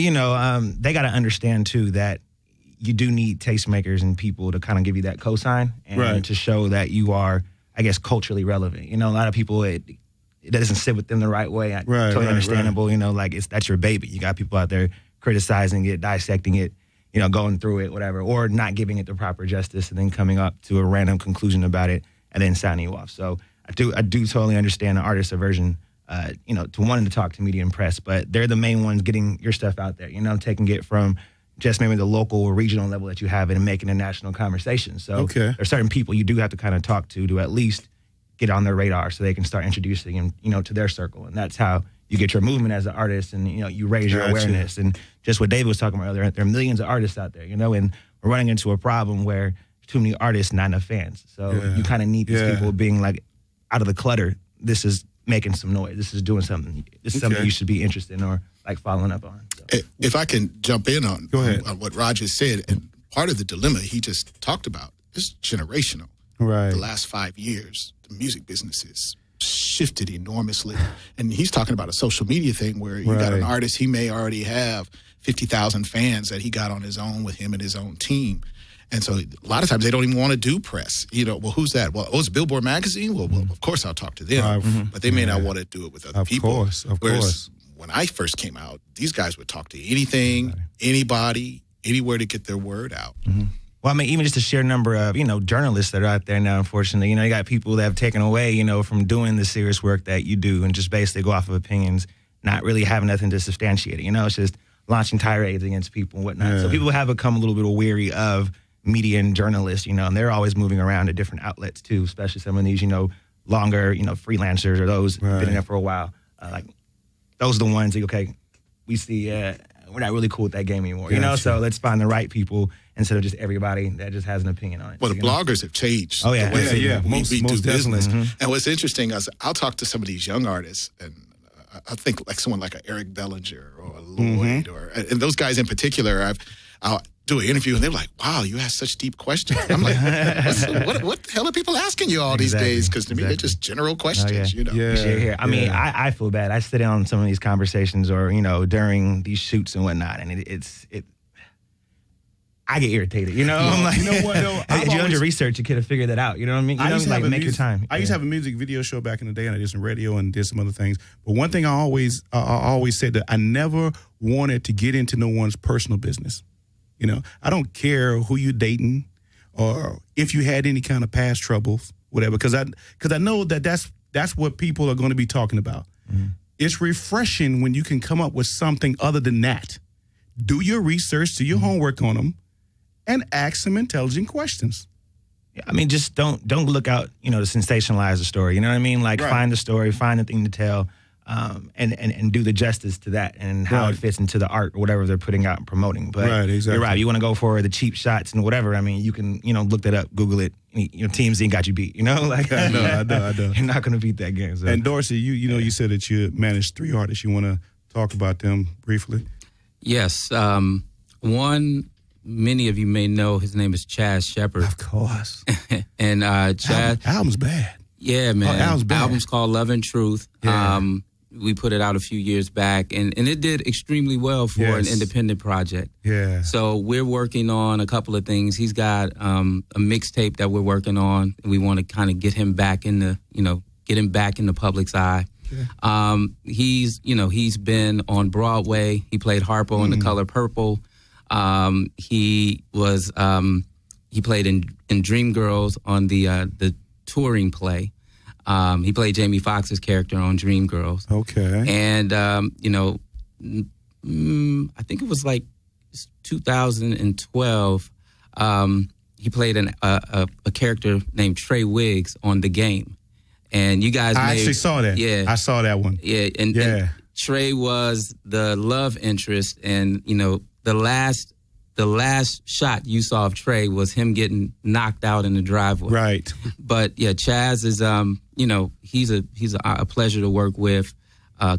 they got to understand too that you do need tastemakers and people to kind of give you that cosign and to show that you are, I guess, culturally relevant. A lot of people, it doesn't sit with them the right way. Totally understandable. That's your baby. You got people out there criticizing it, dissecting it, going through it, whatever, or not giving it the proper justice and then coming up to a random conclusion about it and then signing you off. So I do totally understand the artist's aversion, to wanting to talk to media and press, but they're the main ones getting your stuff out there, taking it from just maybe the local or regional level that you have and making a national conversation. So there are certain people you do have to kind of talk to at least get on their radar so they can start introducing them, to their circle. And that's how you get your movement as an artist and, you raise your awareness. And just what David was talking about earlier, there are millions of artists out there, and we're running into a problem where too many artists, not enough fans. So you kind of need these people being like out of the clutter. This is making some noise. This is doing something. This is something you should be interested in or like following up on. So. If I can jump in on what Roger said, and part of the dilemma he just talked about is generational. Right. The last 5 years, the music business has shifted enormously. And he's talking about a social media thing where you got an artist, he may already have 50,000 fans that he got on his own with him and his own team. And so a lot of times they don't even want to do press. Well, who's that? Well, it's Billboard Magazine? Well, of course I'll talk to them. But they may not want to do it with other people. Of course. When I first came out, these guys would talk to anything, anybody, anywhere to get their word out. Well, I mean, even just the sheer number of, journalists that are out there now, unfortunately. You got people that have taken away, from doing the serious work that you do and just basically go off of opinions, not really having nothing to substantiate it. It's just launching tirades against people and whatnot. Yeah. So people have become a little bit weary of media and journalists, and they're always moving around to different outlets too, especially some of these, longer, freelancers or those been in there for a while. Those are the ones that, okay, we see we're not really cool with that game anymore, so let's find the right people instead of just everybody that just has an opinion on it. Well, the bloggers have changed. Oh, yeah. We do business. And what's interesting is I'll talk to some of these young artists, and I think like someone like an Eric Bellinger or a Lloyd, and those guys in particular, I'll do an interview, and they're like, wow, you ask such deep questions. I'm like, what the hell are people asking you all these days? Because to me, they're just general questions, I mean, I feel bad. I sit down on some of these conversations or, during these shoots and whatnot, and I get irritated, I'm like, you know what, though? If you done your research, you could have figured that out. You know what I mean? Make your time. I used to have a music video show back in the day, and I did some radio and did some other things. But one thing I always said that I never wanted to get into no one's personal business. I don't care who you're dating or if you had any kind of past troubles, whatever, because I know that's what people are going to be talking about. It's refreshing when you can come up with something other than that. Do your research, do your homework on them, and ask some intelligent questions. Yeah, I mean, just don't look out, to sensationalize the story. You know what I mean? Like find the story, find the thing to tell, and do the justice to that and how it fits into the art or whatever they're putting out and promoting. But you're right. You want to go for the cheap shots and whatever. I mean, you can, look that up, Google it. TMZ got you beat. I know. You're not going to beat that game. So. And Dorsey, you said that you managed 3 artists. You want to talk about them briefly? Yes. One, many of you may know, his name is Chaz Shepard. Of course. And Chaz. Album's bad. Yeah, man. Al's back. Album's called Love and Truth. Yeah. We put it out a few years back, and it did extremely well for an independent project. Yeah. So we're working on a couple of things. He's got a mixtape that we're working on. We want to kind of get him back in the, get him back in the public's eye. Okay. He's been on Broadway. He played Harpo in The Color Purple. He played in Dreamgirls on the touring play. He played Jamie Foxx's character on Dreamgirls. Okay. And, I think it was like 2012, he played a character named Trey Wiggs on The Game. And you guys I actually saw that. Yeah. I saw that one. Yeah. And Trey was the love interest. And, the last shot you saw of Trey was him getting knocked out in the driveway. Right. But yeah, Chaz is he's a pleasure to work with,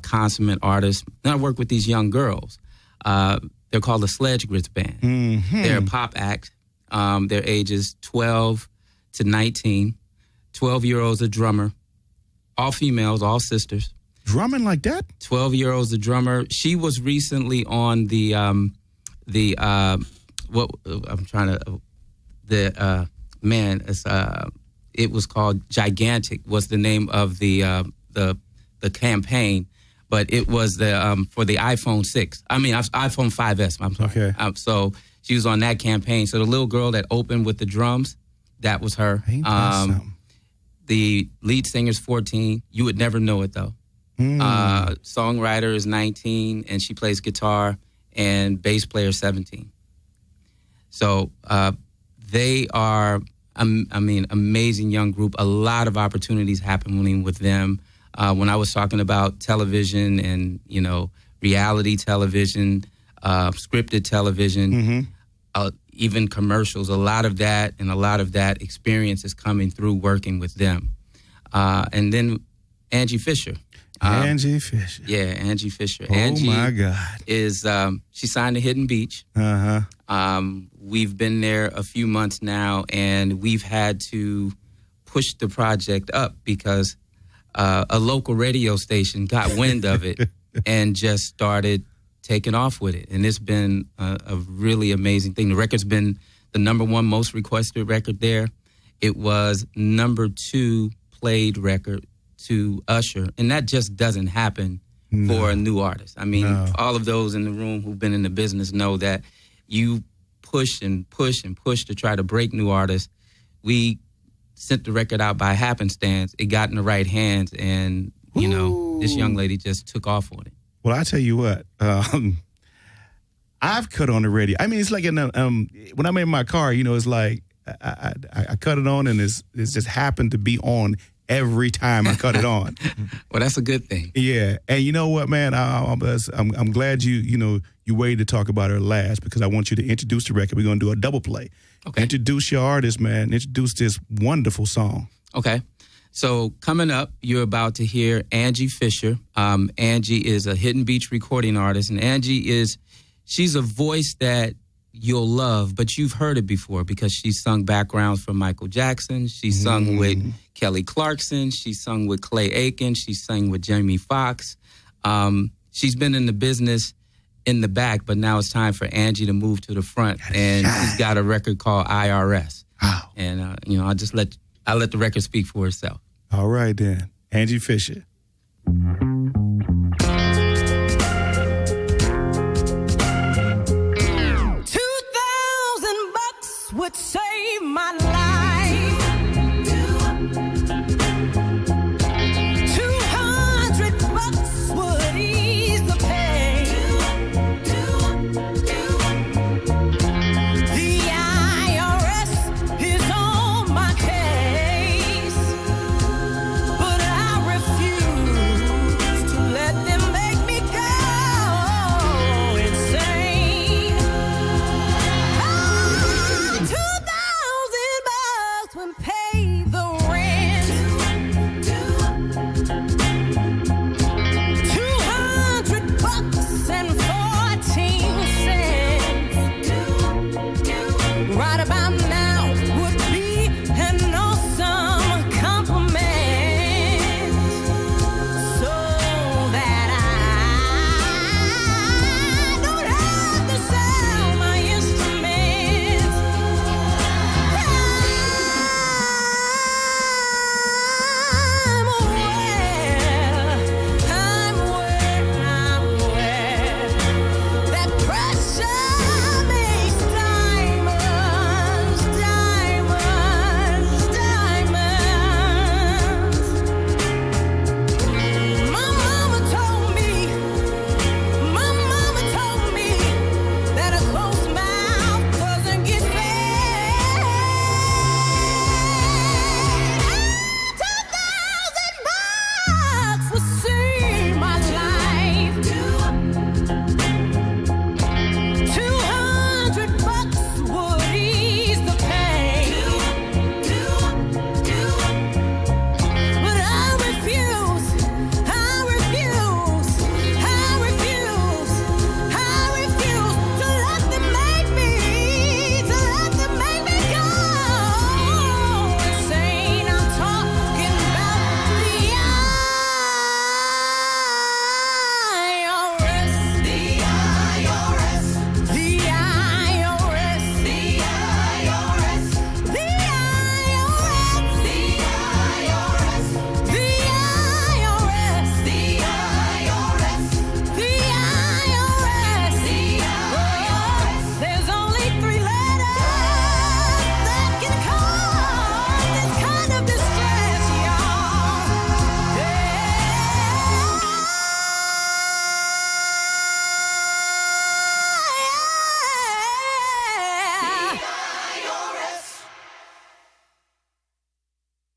consummate artist. And I work with these young girls. They're called the Sledge Grits Band. Mm-hmm. They're a pop act. Their ages 12 to 19. 12-year-old's a drummer. All females, all sisters. Drumming like that? 12-year-old's a drummer. She was recently on it was called Gigantic was the name of the campaign, but it was for the iPhone 6. I mean, iPhone 5S. I'm sorry. Okay. So she was on that campaign. So the little girl that opened with the drums, that was her. Ain't that something? The lead singer's 14. You would never know it though. Songwriter is 19, and she plays guitar, and bass player 17. So they are, amazing young group. A lot of opportunities happening with them. When I was talking about television and, reality television, scripted television, even commercials, a lot of that experience is coming through working with them. And then Angie Fisher. Angie Fisher. Yeah, Angie Fisher. Oh, Angie my God. Is, she signed to Hidden Beach. We've been there a few months now, and we've had to push the project up because a local radio station got wind of it and just started taking off with it. And it's been a really amazing thing. The record's been the #1 most requested record there. It was #2 played record to Usher, and that just doesn't happen for a new artist. I mean, all of those in the room who've been in the business know that you push and push and push to try to break new artists. We sent the record out by happenstance. It got in the right hands, and, this young lady just took off on it. Well, I tell you what, I've cut on the radio. I mean, it's like when I'm in my car, it's like I cut it on, and it's just happened to be on every time I cut it on. Well, that's a good thing. Yeah, and you know what, man? I'm glad you waited to talk about her last, because I want you to introduce the record. We're going to do a double play. Okay. Introduce your artist, man. Introduce this wonderful song. Okay. So coming up, you're about to hear Angie Fisher. Angie is a Hidden Beach recording artist, and she's a voice that you'll love, but you've heard it before because she's sung backgrounds for Michael Jackson. She's sung with Kelly Clarkson. She's sung with Clay Aiken. She's sung with Jamie Foxx. She's been in the business in the back, but now it's time for Angie to move to the front. And she's got a record called IRS. Wow. And, I'll let the record speak for itself. All right, then. Angie Fisher. 2,000 bucks would save my life. 200 bucks would ease the pain. The IRS is on my case, but I refuse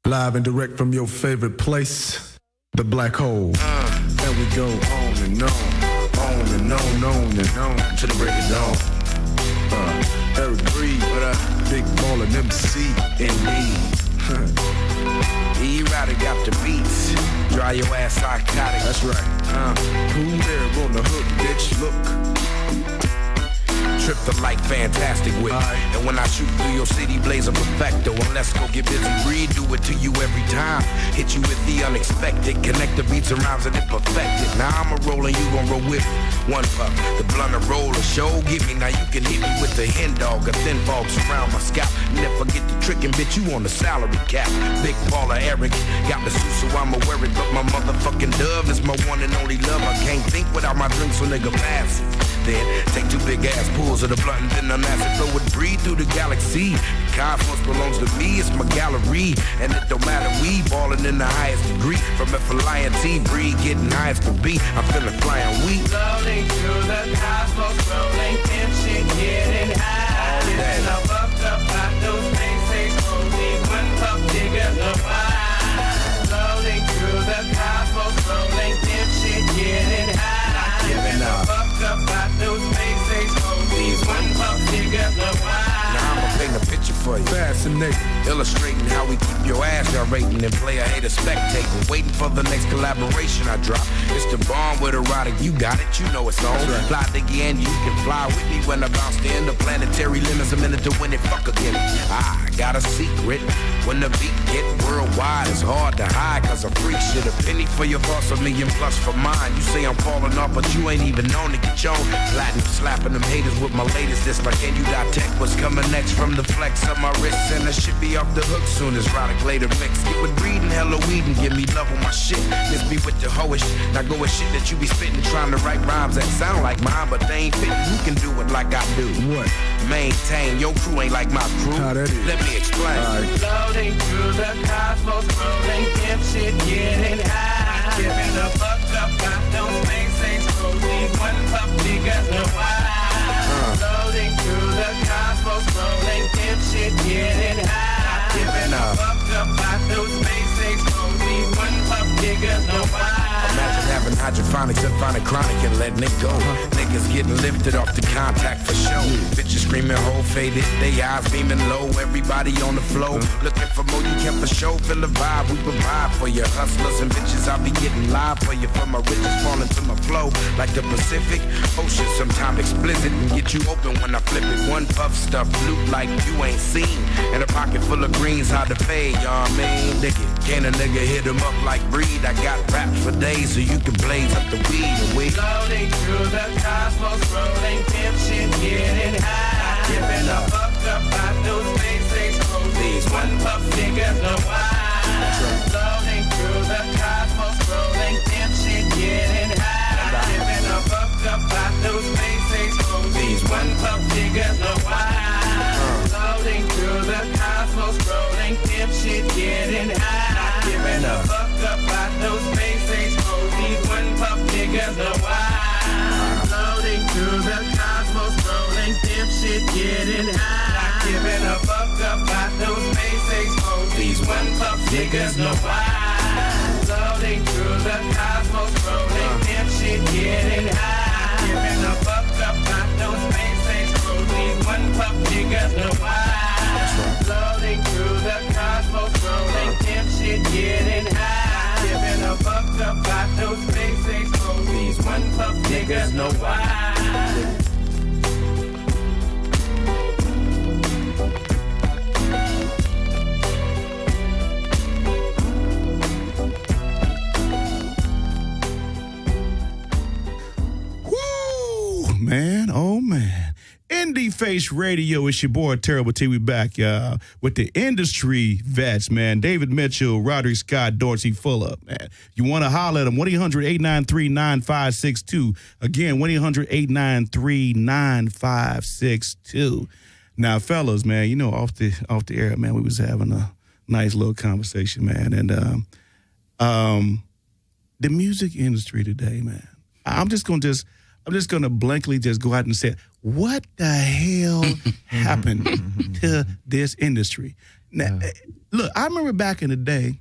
Live and direct from your favorite place, the Black Hole. And we go on and on and on to the break of dawn. Eric Breed, what up? Big ballin' MC, indeed. E-Rider got the beats. Dry your ass psychotic. That's right. Cool there on the hook, bitch. Look. Trip the light fantastic with. And when I shoot through your city, blaze a perfecto. And let's go get busy, breed, do it to you every time. Hit you with the unexpected. Connect the beats and rhymes and it perfected. Now I'm a roll and you gon' roll with me. One puff, the blunt of roll, a show, give me. Now you can hit me with the hen dog. A thin fog surround my scalp. Never forget the trick and bitch, you on the salary cap. Big baller Eric, got the suit so I'ma wear it. But my motherfucking dove is my one and only love. I can't think without my drink, so nigga pass it. Then take two big ass pulls of the blunt and then an acid flow would breathe through the galaxy. Cosmos belongs to me, it's my gallery. And it don't matter, we ballin' in the highest degree. From F-L-I-N-T, breed getting high as could be. I'm feeling flying weak. Floating through the cosmos, rolling in shit, getting high. And I'm up out those things, exploding. One puff, digger, the wine. Floating through the cosmos, rolling in shit, getting high. Giving up. Up out those things, exploding. One puff, digger, the wine. Now I'ma paint a picture for you. Fascinating. Illustrating how we keep your ass gyrating and play a hater spectating. Waiting for the next collaboration I drop. It's the bomb with erotic, you got it, you know it's on. Right. Fly again, you can fly with me when I bounce the interplanetary limits. A minute to win it, fuck again. I got a secret. When the beat get worldwide, it's hard to hide. Cause a freak shit, a penny for your thoughts, $1 million plus for mine. You say I'm falling off, but you ain't even known to get your own. Platinum slapping them haters with my latest disc. Like, can you detect what's coming next from the flex of my wrist? And I should be off the hook soon as Roddick later mix. Get with breeding, hella weed, and give me love on my shit. Miss me with the hoish. Now go with shit that you be spitting, trying to write rhymes that sound like mine, but they ain't fitting. You can do it like I do. What? Maintain, your crew ain't like my crew. How that is? Let me explain. Floating through the cosmos, rolling in shit, getting high. Giving a fuck up, got those things, exploding. One puff, digger, the wine. Floating through the cosmos, rolling in shit, getting high. Giving a fuck up, got those things, exploding. One puff, digger, the wine. Imagine having hydroponics and finding chronic and letting it go. Niggas getting lifted off the contact for show. Bitches screaming, whole faded, they eyes beaming low. Everybody on the flow, looking for more. You kept the show, feel the vibe. We provide for you hustlers and bitches. I'll be getting live for you. For my riches falling to my flow like the Pacific Ocean. Sometime explicit and get you open when I flip it. One puff stuff, loot like you ain't seen. And a pocket full of greens, hard to fade. Y'all mean, nigga, can a nigga hit him up like breed? I got raps for days so you can blaze up the weed and weed. Floating through the cosmos, rolling pimp shit, getting high. Giving a fuck up out those things, exploding. One puff, digger, the wine. Floating through the cosmos, rolling pimp shit, getting high. Giving a fuck up out those things, exploding. One puff, digger, the wine. Floating through the cosmos, rolling pimp shit, getting high. Giving a fuck up out those things, exploding. One puff, digger, the wine. Floating through the cosmos, rolling pimp shit, getting high. Giving a fuck up out those things, exploding. One puff, diggers, no wine. Floating through the cosmos, rolling pimp shit, getting high. Giving a fuck up out those things, exploding. One puff, diggers, no wine. Floating through the cosmos, rolling pimp shit, getting high. Giving a fuck up out those things, exploding. One puff, diggers, no wine. Man, oh man. Indie Face Radio, it's your boy Terrible T. We back with the industry vets, man. David Mitchell, Roderick Scott, Dorsey Fuller, man. You want to holler at them, 1-800-893-9562. Again, 1-800-893-9562. Now, fellas, man, you know, off the air, man, we was having a nice little conversation, man. And the music industry today, man, I'm just going to I'm just gonna blankly just go out and say, what the hell happened to this industry? Now, look, I remember back in the day,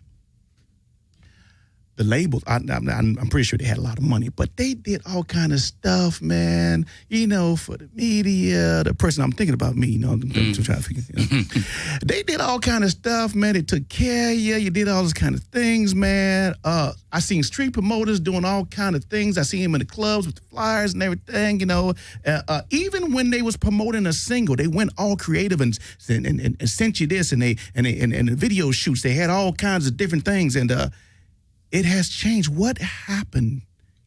the labels, I'm pretty sure they had a lot of money, but they did all kind of stuff, man, you know, for the media, the person, I'm thinking about me, you know, I'm trying to figure, you know. They did all kind of stuff, man. They took care of you. You did all those kind of things, man. I seen street promoters doing all kind of things. I seen them in the clubs with the flyers and everything, you know. Even when they was promoting a single, they went all creative and sent you this, and the video shoots, they had all kinds of different things, and it has changed. What happened?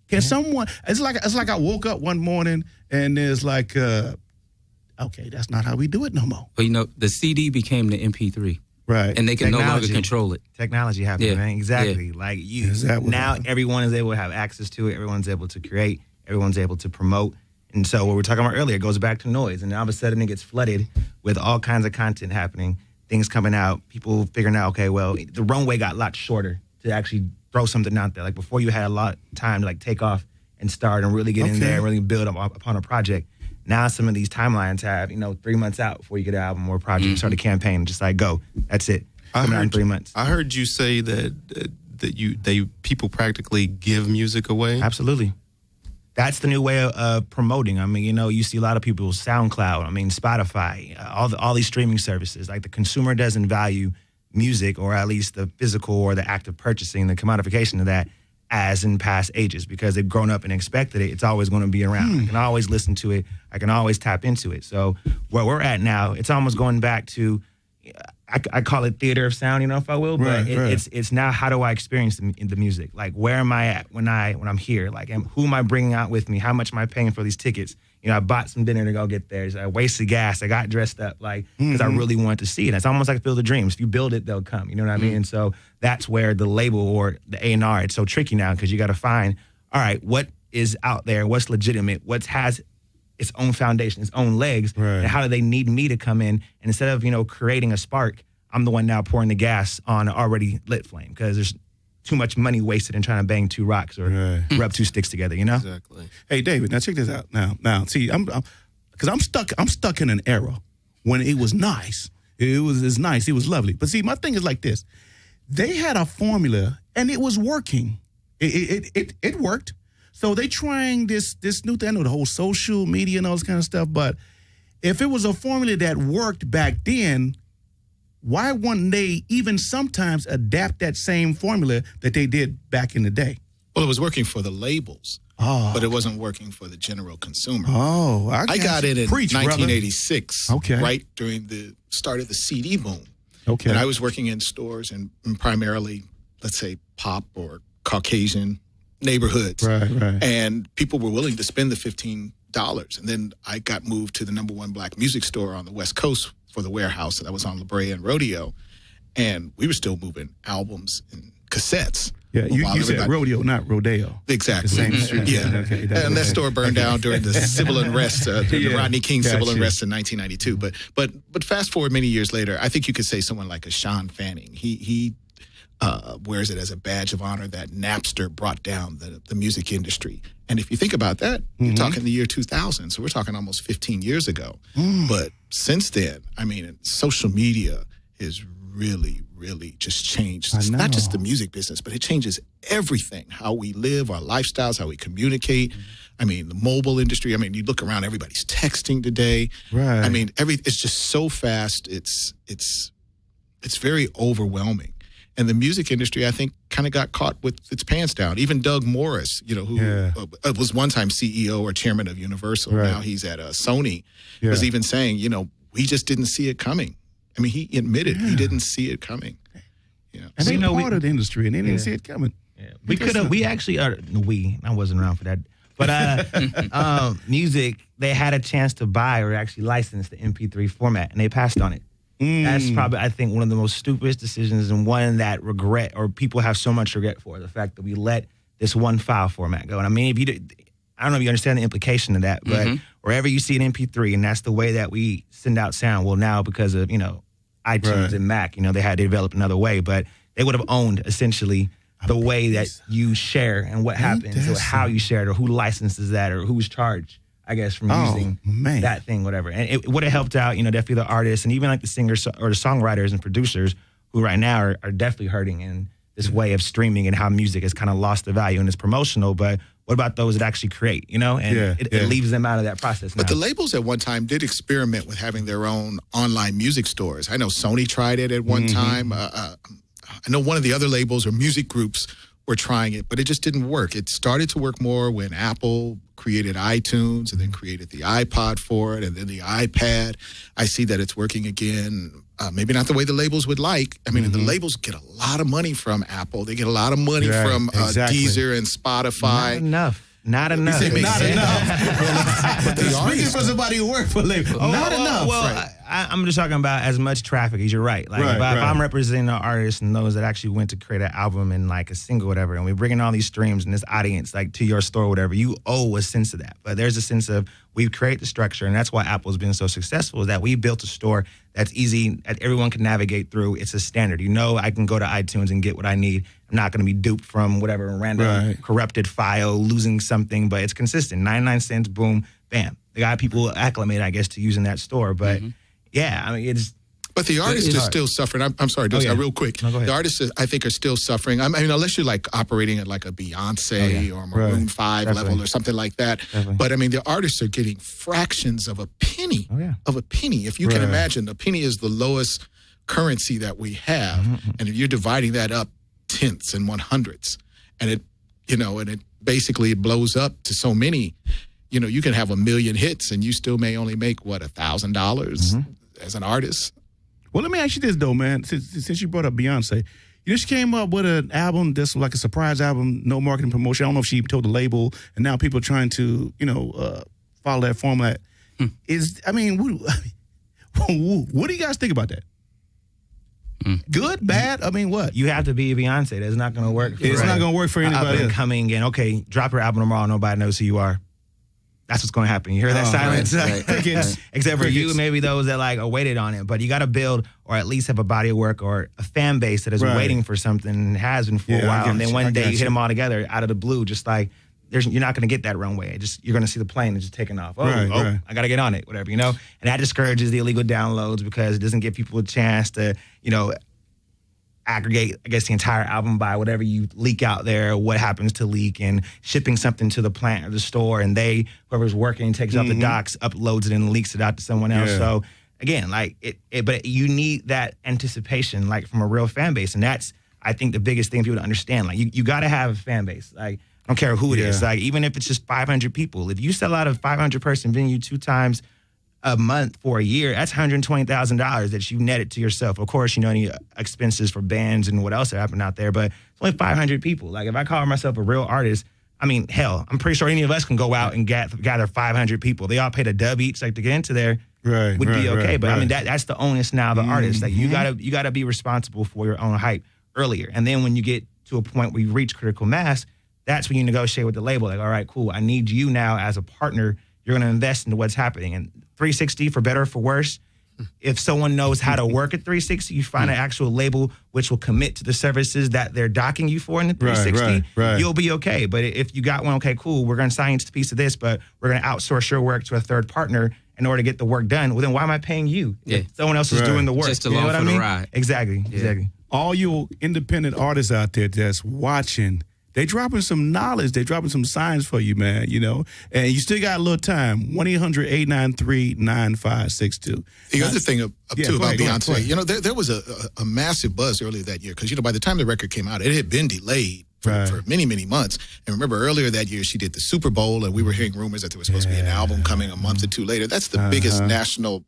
Can someone? It's like I woke up one morning and there's like, okay, that's not how we do it no more. But you know, the CD became the MP3, right? And they can no longer control it. Technology happened, man. Exactly. Yeah. Like now, everyone is able to have access to it. Everyone's able to create. Everyone's able to promote. And so what we were talking about earlier goes back to noise. And all of a sudden, it gets flooded with all kinds of content happening, things coming out, people figuring out, okay, well, the runway got a lot shorter to actually throw something out there. Like before, you had a lot of time to like take off and start and really get in there and really build up upon a project. Now some of these timelines have, 3 months out before you get an album or a project, start a campaign, just like go. That's it. Coming out in 3 months. I heard you say that people practically give music away. Absolutely. That's the new way of promoting. I mean, you see a lot of people SoundCloud, Spotify, all these streaming services. Like the consumer doesn't value music, or at least the physical or the act of purchasing, the commodification of that, as in past ages, because they've grown up and expected it. It's always going to be around. I can always listen to it. I can always tap into it. So where we're at now, it's almost going back to, I call it theater of sound, if I will, but it's now, how do I experience the music? Like, where am I at when I'm here? Like, who am I bringing out with me? How much am I paying for these tickets? I bought some dinner to go get there. I wasted gas. I got dressed up, because I really wanted to see it. It's almost like Field of Dreams. If you build it, they'll come. You know what I mean? And so that's where the label or the A&R, it's so tricky now, because you got to find, all right, what is out there? What's legitimate? What has its own foundation, its own legs? Right. And how do they need me to come in? And instead of, creating a spark, I'm the one now pouring the gas on an already lit flame, because there's too much money wasted in trying to bang two rocks or rub two sticks together, Exactly. Hey, David, now check this out. Now, see, I'm stuck in an era when it was nice. It's nice. It was lovely. But see, my thing is like this. They had a formula and it was working. It worked. So they trying this new thing, I know the whole social media and all this kind of stuff, but if it was a formula that worked back then, why wouldn't they even sometimes adapt that same formula that they did back in the day? Well, it was working for the labels, but it wasn't working for the general consumer. Oh, I got in 1986, okay, right during the start of the CD boom. Okay. And I was working in stores and primarily, let's say, pop or Caucasian neighborhoods. Right. And people were willing to spend the $15. And then I got moved to the #1 black music store on the West Coast for the warehouse that was on La Brea and Rodeo. And we were still moving albums and cassettes. Yeah, you said Rodeo, not Rodeo. Exactly. The same street. Yeah. Okay, and that store burned down during the civil unrest, the Rodney King civil unrest in 1992. But fast forward many years later, I think you could say someone like a Sean Fanning. He wears it as a badge of honor that Napster brought down the music industry. And if you think about that, you're talking the year 2000. So we're talking almost 15 years ago. But since then, social media is really, really just changed. It's not just the music business, but it changes everything. How we live, our lifestyles, how we communicate. The mobile industry. You look around, everybody's texting today. Right. It's just so fast. It's very overwhelming. And the music industry, I think, kind of got caught with its pants down. Even Doug Morris, who was one time CEO or chairman of Universal, now he's at Sony, was even saying, we just didn't see it coming. He admitted he didn't see it coming. And they part of the industry, and they didn't see it coming. Yeah. I wasn't around for that. But music, they had a chance to buy or actually license the MP3 format, and they passed on it. That's probably, I think, one of the most stupidest decisions, and one that people have so much regret for, the fact that we let this one file format go. And I don't know if you understand the implication of that, but wherever you see an MP3, and that's the way that we send out sound. Well, now because of, iTunes and Mac, they had to develop another way, but they would have owned essentially the way that you share and what happens, or how you share it, or who licenses that, or who's charged, I guess, from using that thing, whatever. And it would have helped out, definitely the artists and even like the singers or the songwriters and producers who right now are definitely hurting in this way of streaming and how music has kind of lost the value and it's promotional. But what about those that actually create, And it leaves them out of that process now. But the labels at one time did experiment with having their own online music stores. I know Sony tried it at one time. I know one of the other labels or music groups were trying it, but it just didn't work. It started to work more when Apple created iTunes and then created the iPod for it and then the iPad. I see that it's working again. Maybe not the way the labels would like. I mean, the labels get a lot of money from Apple. They get a lot of money from Deezer and Spotify. Not enough. Not enough. But the speaking for somebody who works for labels. Not enough. Well, I'm just talking about as much traffic as you're right. Like if I'm representing an artist and those that actually went to create an album and like a single, whatever, and we're bringing all these streams and this audience like to your store, whatever, you owe a sense of that. But there's a sense of we create the structure, and that's why Apple's been so successful, is that we built a store that's easy, that everyone can navigate through. It's a standard. I can go to iTunes and get what I need. I'm not going to be duped from whatever random corrupted file, losing something, but it's consistent. 99 cents, boom, bam. They got people acclimated, I guess, to using that store. But yeah, I mean, it's. But the artist is still suffering. I'm sorry, real quick. No, go ahead. The artists, I think, are still suffering. I mean, unless you're like operating at like a Beyonce or Maroon 5 level or something like that. But I mean, the artists are getting fractions of a penny. Of a penny. If you can imagine, a penny is the lowest currency that we have. And if you're dividing that up tenths and 100ths, and it basically blows up to so many, you can have 1 million hits and you still may only make $1,000 as an artist. Well, let me ask you this, though, man. Since you brought up Beyonce, she came up with an album that's like a surprise album, no marketing promotion. I don't know if she told the label, and now people are trying to, follow that format. What do you guys think about that? Good, bad? I mean, what? You have to be Beyonce. That's not going to work. It's not going to work for anybody else. Coming in, okay, drop your album tomorrow, nobody knows who you are. That's what's going to happen. You hear that silence? Except for you, maybe those that like are waited on it. But you got to build or at least have a body of work or a fan base that is waiting for something and has been for a while. And then one day you hit them all together out of the blue, just like you're not going to get that runway. You're going to see the plane just taking off. I got to get on it, whatever, And that discourages the illegal downloads because it doesn't give people a chance to, aggregate, I guess, the entire album by whatever you leak out there, what happens to leak, and shipping something to the plant or the store, and whoever's working takes off the docks, uploads it, and leaks it out to someone else. So again, like but you need that anticipation, like from a real fan base, and that's, I think, the biggest thing for people to understand. Like you got to have a fan base. Like I don't care who it is. Like even if it's just 500 people, if you sell out a 500 person venue 2 times a month for a year, that's $120,000 that you netted to yourself. Of course, any expenses for bands and what else are happening out there, but it's only 500 people. Like if I call myself a real artist, I mean, hell, I'm pretty sure any of us can go out and gather 500 people. They all paid a dub each, like to get into there would be okay. But I mean, that's the onus now of the artist. Like you gotta be responsible for your own hype earlier. And then when you get to a point where you reach critical mass, that's when you negotiate with the label. Like, all right, cool, I need you now as a partner. You're going to invest into what's happening. And 360, for better or for worse, if someone knows how to work at 360, you find an actual label which will commit to the services that they're docking you for in the 360, you'll be okay. But if you got one, okay, cool, we're going to sign a piece of this, but we're going to outsource your work to a third partner in order to get the work done. Well, then why am I paying you? If someone else is doing the work. Just along for the ride. Exactly. All you independent artists out there that's watching, they dropping some knowledge. They dropping some signs for you, man, And you still got a little time. 1-800-893-9562. The other thing about Beyonce, there was a massive buzz earlier that year because, by the time the record came out, it had been delayed for many, many months. And remember, earlier that year, she did the Super Bowl, and we were hearing rumors that there was supposed to be an album coming a month or two later. That's the biggest international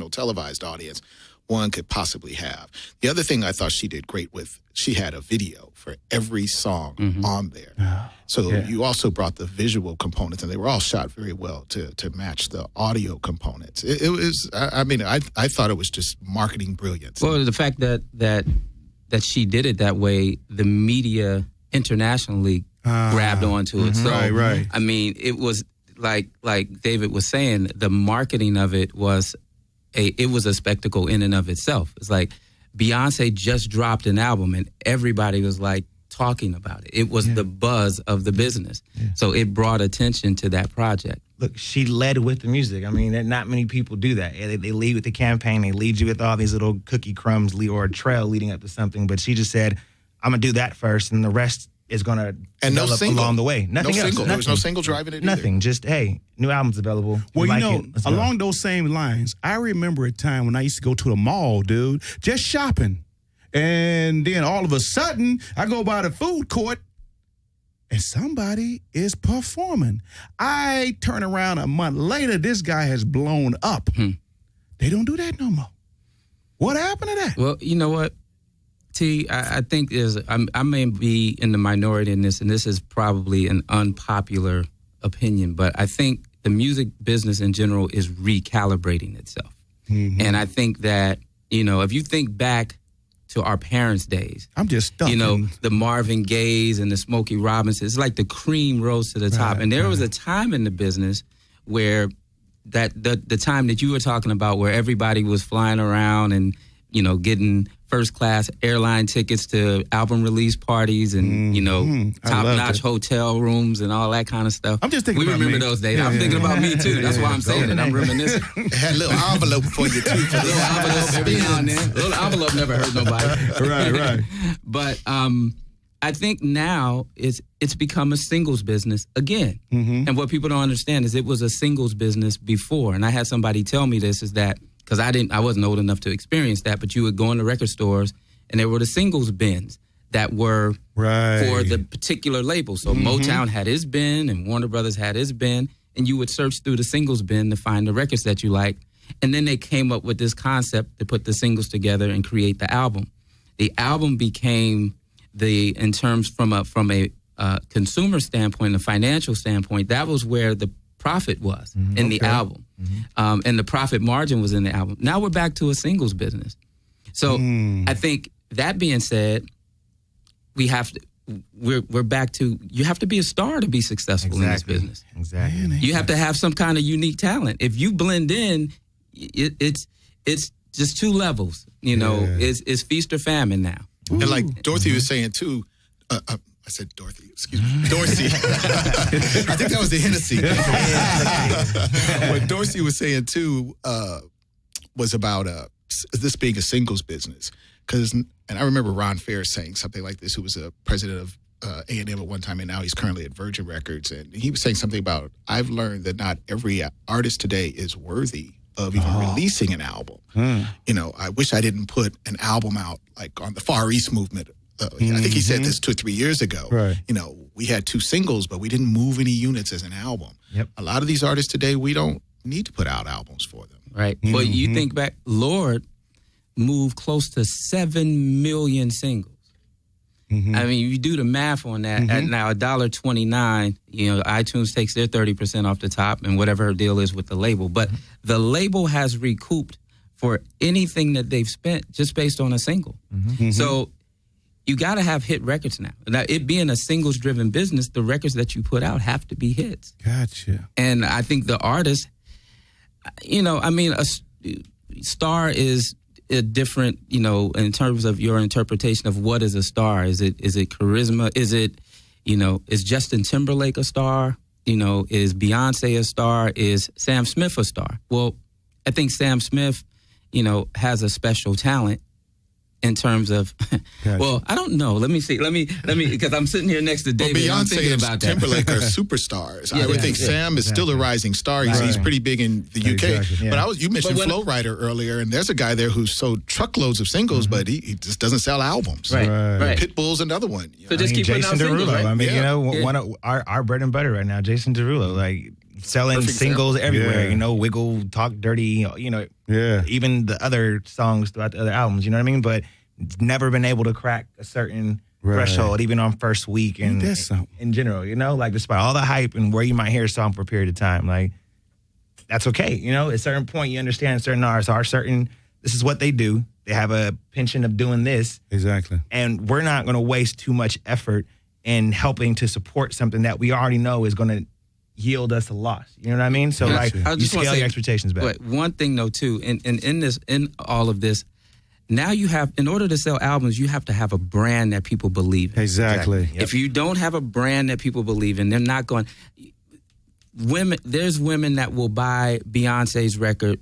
televised audience one could possibly have. The other thing I thought she did great with, she had a video for every song on there. So you also brought the visual components, and they were all shot very well to match the audio components. It was, I thought it was just marketing brilliance. Well, the fact that she did it that way, the media internationally grabbed onto it. So, I mean, it was like David was saying, the marketing of it was a spectacle in and of itself. It's like Beyonce just dropped an album and everybody was like talking about it. It was the buzz of the business. So it brought attention to that project. Look, she led with the music. I mean, not many people do that. They lead with the campaign. They lead you with all these little cookie crumbs or a trail leading up to something. But she just said, I'm going to do that first, and the rest is going to develop along the way. Nothing else. Single. There was no single driving it either. Nothing. Just, hey, new album's available. Well, along those same lines, I remember a time when I used to go to the mall, dude, just shopping. And then all of a sudden, I go by the food court, and somebody is performing. I turn around a month later, this guy has blown up. They don't do that no more. What happened to that? Well, you know what, T, I think I may be in the minority in this, and this is probably an unpopular opinion, but I think the music business in general is recalibrating itself. And I think that, if you think back to our parents' days. I'm just stuck. The Marvin Gayes and the Smokey Robinson. It's like the cream rose to the top. And there was a time in the business where the time that you were talking about, where everybody was flying around and, getting first class airline tickets to album release parties and, top notch hotel rooms and all that kind of stuff. I'm just thinking we about remember me. those days. I'm thinking about me too. That's why I'm saying it. I'm reminiscing. It had a little envelope for you too. For little envelope every now and then. Little envelope never hurt nobody. Right. But I think now it's become a singles business again. And what people don't understand is it was a singles business before. And I had somebody tell me this is that, because I wasn't old enough to experience that, but you would go into record stores and there were the singles bins that were for the particular label. So Motown had his bin and Warner Brothers had his bin, and you would search through the singles bin to find the records that you liked. And then they came up with this concept to put the singles together and create the album. The album became in terms from a consumer standpoint, a financial standpoint, that was where the profit was in the album. And the profit margin was in the album. Now we're back to a singles business. So I think that being said, we're back to, you have to be a star to be successful in this business. Exactly. You have to have some kind of unique talent. If you blend in, it's just two levels. It's feast or famine now. And like Dorothy was saying too, I said Dorothy, excuse me. Dorsey. I think that was the Hennessy. What Dorsey was saying too was about this being a singles business. And I remember Ron Fair saying something like this, who was a president of A&M at one time, and now he's currently at Virgin Records. And he was saying something about, I've learned that not every artist today is worthy of even releasing an album. I wish I didn't put an album out like on the Far East movement. I think he said this 2 or 3 years ago. Right. We had 2 singles, but we didn't move any units as an album. Yep. A lot of these artists today, we don't need to put out albums for them. Right. But you think back, Lord moved close to 7 million singles. I mean, you do the math on that. At now $1.29, iTunes takes their 30% off the top and whatever her deal is with the label. But the label has recouped for anything that they've spent just based on a single. So you got to have hit records now. Now, it being a singles-driven business, the records that you put out have to be hits. Gotcha. And I think the artist, a star is a different, in terms of your interpretation of what is a star. Is it charisma? Is it, is Justin Timberlake a star? Is Beyonce a star? Is Sam Smith a star? Well, I think Sam Smith, has a special talent. In terms of, well, I don't know. Let me see. Let me, because I'm sitting here next to David. Well, I'm Beyonce thinking and about that. Timberlake are superstars. I would think Sam is still a rising star. He's pretty big in the UK. But you mentioned Flo Rida earlier, and there's a guy there who's sold truckloads of singles, but he just doesn't sell albums. Right. Pitbull's another one. So just keep putting out Jason singles, Derulo. right? One of our bread and butter right now, Jason Derulo, like selling singles everywhere. Wiggle, Talk Dirty. Even the other songs throughout the other albums. You know what I mean? But never been able to crack a certain threshold, even on first week and in general, like despite all the hype and where you might hear a song for a period of time, like that's okay. At a certain point, you understand certain artists are certain, this is what they do. They have a penchant of doing this. Exactly. And we're not going to waste too much effort in helping to support something that we already know is going to yield us a loss. You know what I mean? So I you just scale your expectations back. But one thing though too, in all of this, now you have, in order to sell albums, you have to have a brand that people believe in. Exactly. If you don't have a brand that people believe in, they're not going. There's women that will buy Beyonce's record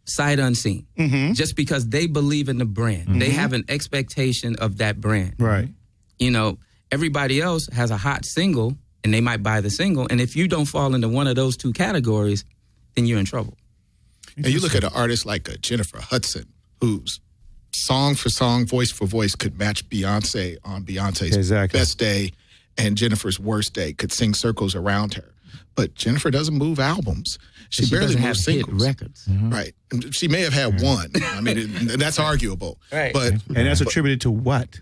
sight unseen, just because they believe in the brand. They have an expectation of that brand. Right. You know, everybody else has a hot single, and they might buy the single. And if you don't fall into one of those two categories, then you're in trouble. And you look at an artist like Jennifer Hudson, who's song for song, voice for voice could match Beyonce on Beyonce's best day, and Jennifer's worst day, could sing circles around her. But Jennifer doesn't move albums. She barely moves singles. Hit records. Right. She may have had one. I mean, that's arguable. Right. But and that's attributed to what?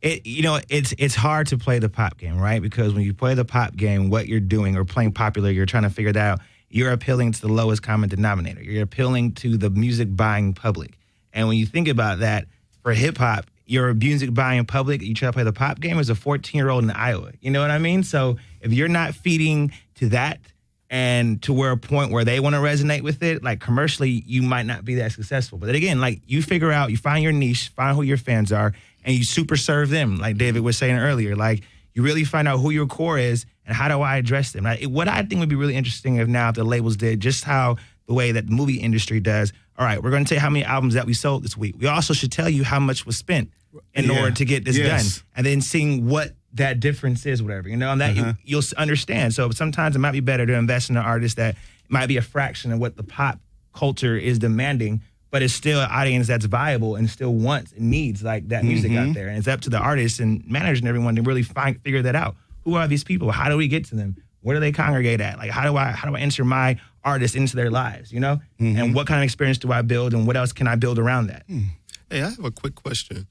It's hard to play the pop game, right? Because when you play the pop game, what you're doing or playing popular, you're trying to figure that out. You're appealing to the lowest common denominator. You're appealing to the music buying public. And when you think about that, for hip hop, your music buying public, you try to play the pop game as a 14-year-old in Iowa. You know what I mean? So if you're not feeding to that and to where a point where they want to resonate with it, like commercially, you might not be that successful. But then again, like you figure out, you find your niche, find who your fans are, and you super serve them, like David was saying earlier. Like you really find out who your core is and how do I address them. Like, what I think would be really interesting if the labels did just how the way that the movie industry does. All right, we're going to tell you how many albums that we sold this week. We also should tell you how much was spent in order to get this done, and then seeing what that difference is, whatever, you know, and that you'll understand. So sometimes it might be better to invest in an artist that might be a fraction of what the pop culture is demanding, but it's still an audience that's viable and still wants and needs like that music out there. And it's up to the artists and managers and everyone to really figure that out. Who are these people? How do we get to them? Where do they congregate at? Like, how do I enter my artist into their lives, you know? And what kind of experience do I build, and what else can I build around that? Hey, I have a quick question.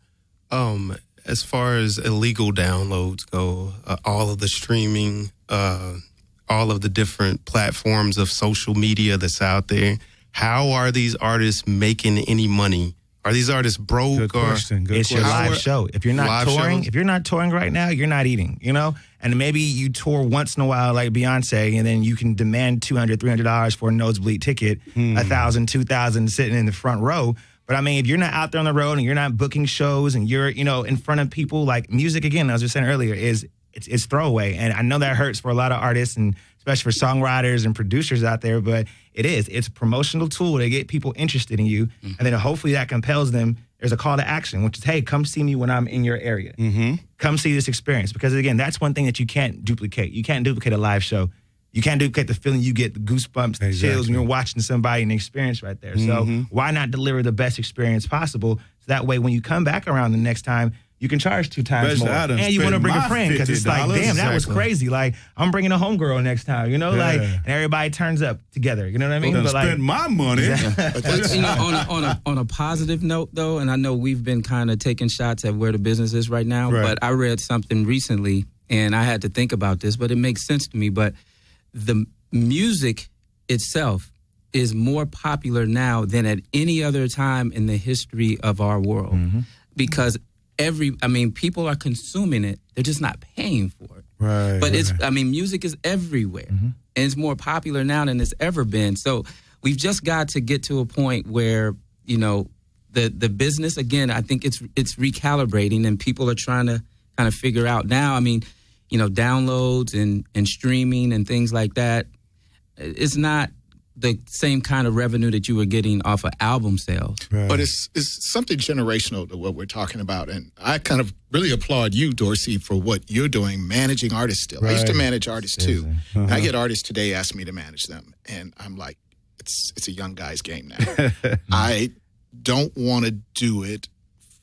As far as illegal downloads go, all of the streaming, all of the different platforms of social media that's out there, how are these artists making any money? Are these artists broke? Good question. It's your live show. If you're not touring, right now, you're not eating, you know? And maybe you tour once in a while like Beyonce, and then you can demand $200, $300 for a nosebleed ticket, $1,000, $2,000 sitting in the front row. But I mean, if you're not out there on the road and you're not booking shows and you're, you know, in front of people, like music, again, as I was saying earlier, it's throwaway. And I know that hurts for a lot of artists and especially for songwriters and producers out there, but it's a promotional tool to get people interested in you. And then hopefully that compels them. There's a call to action, which is, hey, come see me when I'm in your area. Come see this experience. Because again, that's one thing that you can't duplicate. You can't duplicate a live show. You can't duplicate the feeling you get, the goosebumps, the chills when you're watching somebody and the experience right there. So why not deliver the best experience possible? So that way when you come back around the next time, you can charge 2 times more. And you want to bring a friend because it's like, damn, that was crazy. Like, I'm bringing a homegirl next time, you know? Like, and everybody turns up together, you know what I mean? But spend my money. But, you know, on a positive note, though, and I know we've been kind of taking shots at where the business is right now, but I read something recently, and I had to think about this, but it makes sense to me. But the music itself is more popular now than at any other time in the history of our world. Because people are consuming it. They're just not paying for it. But music is everywhere. And it's more popular now than it's ever been. So we've just got to get to a point where, you know, the business, again, I think it's recalibrating, and people are trying to kind of figure out now. I mean, you know, downloads and streaming and things like that, it's not the same kind of revenue that you were getting off of album sales. But it's something generational to what we're talking about. And I kind of really applaud you, Dorsey, for what you're doing, managing artists still. I used to manage artists too. And I get artists today ask me to manage them. And I'm like, it's a young guy's game now. I don't want to do it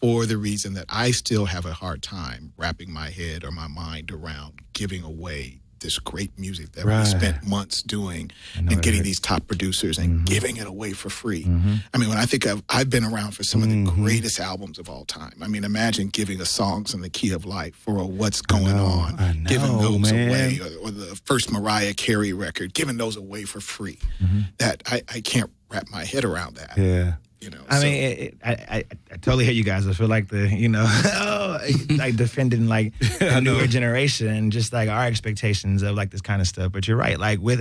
for the reason that I still have a hard time wrapping my head or my mind around giving away this great music that we spent months doing and getting these top producers and giving it away for free. I mean, when I think I've been around for some of the greatest albums of all time. I mean, imagine giving a Songs in the Key of Life for a What's Going On, giving those away, or the first Mariah Carey record, giving those away for free. That I can't wrap my head around that. You know, I totally hear you guys. I feel like like defending like a newer generation and just like our expectations of like this kind of stuff. But you're right. Like we're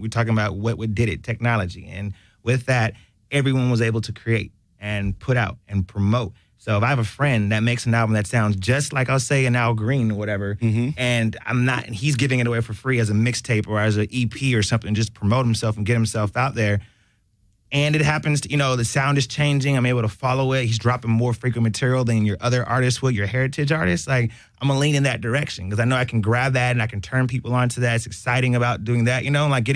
talking about what did it, technology. And with that, everyone was able to create. and put out and promote. So if I have a friend that makes an album that sounds just like, I'll say, an Al Green or whatever, and he's giving it away for free as a mixtape or as an EP or something, just promote himself and get himself out there. And it happens to, the sound is changing. I'm able to follow it. He's dropping more frequent material than your other artists would, your heritage artists. Like, I'm going to lean in that direction because I know I can grab that and I can turn people onto that. It's exciting about doing that, like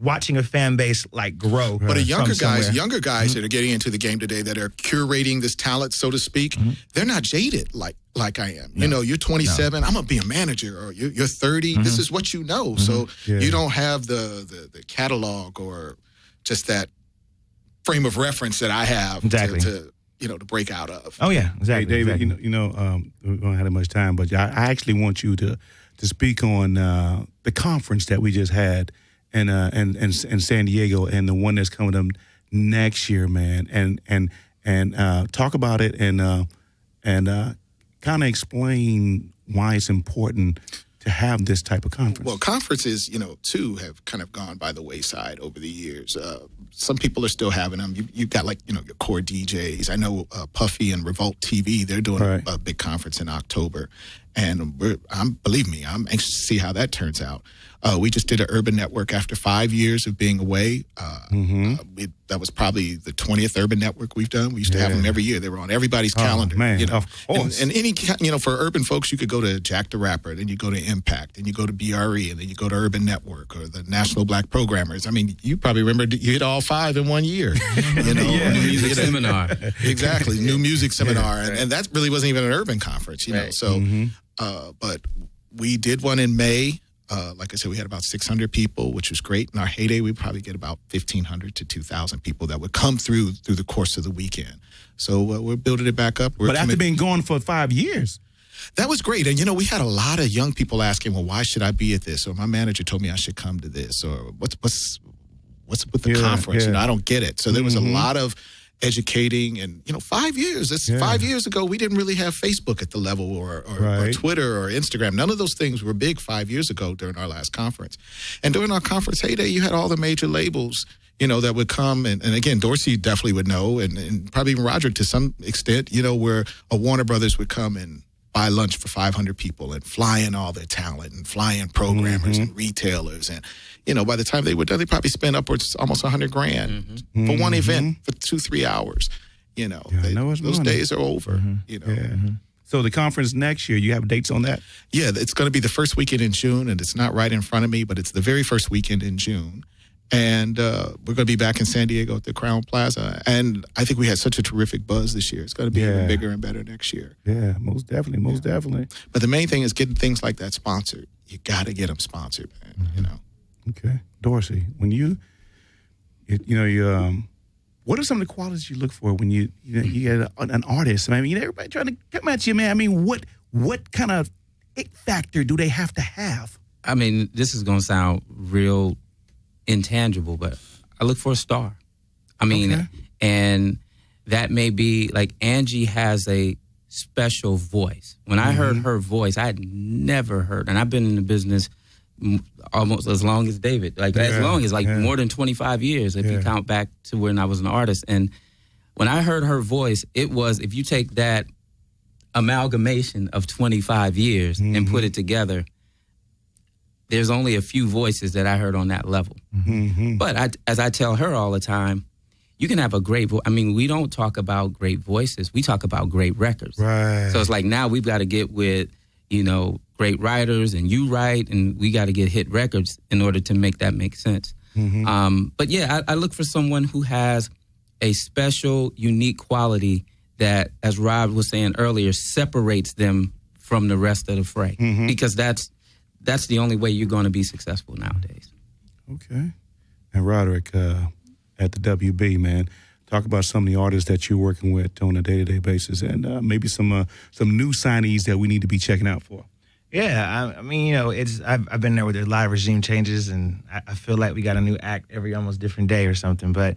watching a fan base like grow. But a younger guys Mm-hmm. that are getting into the game today that are curating this talent, so to speak, they're not jaded like I am. You're 27, I'm gonna be a manager, or you're 30. This is what you know. So you don't have the catalog or just that frame of reference that I have to break out of. Oh yeah, exactly. Hey, David, exactly. We don't have that much time, but I actually want you to speak on the conference that we just had in San Diego, and the one that's coming up next year, man, and talk about it and kind of explain why it's important to have this type of conference. Well, conferences, too, have kind of gone by the wayside over the years. Some people are still having them. You've got your core DJs. I know Puffy and Revolt TV, they're doing a big conference in October. And believe me, I'm anxious to see how that turns out. We just did an Urban Network after 5 years of being away. That was probably the 20th Urban Network we've done. We used to have them every year. They were on everybody's calendar. Man, of course. And any, for urban folks, you could go to Jack the Rapper, then you go to Impact, then you go to BRE, and then you go to Urban Network or the National Black Programmers. I mean, you probably remember you hit all 5 in 1 year. Music seminar. Exactly, new music seminar. And that really wasn't even an urban conference, know. So, but we did one in May. Like I said, we had about 600 people, which was great. In our heyday, we probably get about 1,500 to 2,000 people that would come through the course of the weekend. So we're building it back up. But after being gone for 5 years. That was great. And, we had a lot of young people asking, well, why should I be at this? Or my manager told me I should come to this. Or what's with the conference? Yeah. I don't get it. So there was a lot of educating, and 5 years. 5 years ago, we didn't really have Facebook at the level or Twitter or Instagram. None of those things were big 5 years ago during our last conference. And during our conference heyday, you had all the major labels, that would come. And again, Dorsey definitely would know, and probably even Roderick to some extent, where a Warner Brothers would come and buy lunch for 500 people and fly in all their talent and fly in programmers and retailers. And, by the time they were done, they probably spent upwards almost $100,000 for one event for 2-3 hours. Those days are over. So the conference next year, you have dates on that? Yeah, it's going to be the first weekend in June, and it's not right in front of me, but it's the very first weekend in June. And we're going to be back in San Diego at the Crowne Plaza. And I think we had such a terrific buzz this year. It's going to be even bigger and better next year. Yeah, most definitely. But the main thing is getting things like that sponsored. You got to get them sponsored, man, Okay. Dorsey, when what are some of the qualities you look for when you get an artist? I mean, everybody trying to come at you, man. I mean, what kind of it factor do they have to have? I mean, this is going to sound real intangible, but I look for a star. I mean, and that may be like Angie has a special voice. When I heard her voice, I had never heard, and I've been in the business almost as long as David, more than 25 years if you count back to when I was an artist. And when I heard her voice, it was, if you take that amalgamation of 25 years and put it together, there's only a few voices that I heard on that level. But as I tell her all the time, you can have a great voice. I mean, we don't talk about great voices. We talk about great records. Right. So it's like now we've got to get with, great writers, and you write, and we got to get hit records in order to make that make sense. But yeah, I look for someone who has a special, unique quality that, as Rob was saying earlier, separates them from the rest of the fray. Because that's the only way you're going to be successful nowadays. Okay. And Roderick, at the WB, man, talk about some of the artists that you're working with on a day-to-day basis, and maybe some new signees that we need to be checking out for. Yeah, I mean, I've been there with a lot of regime changes, and I feel like we got a new act every almost different day or something. But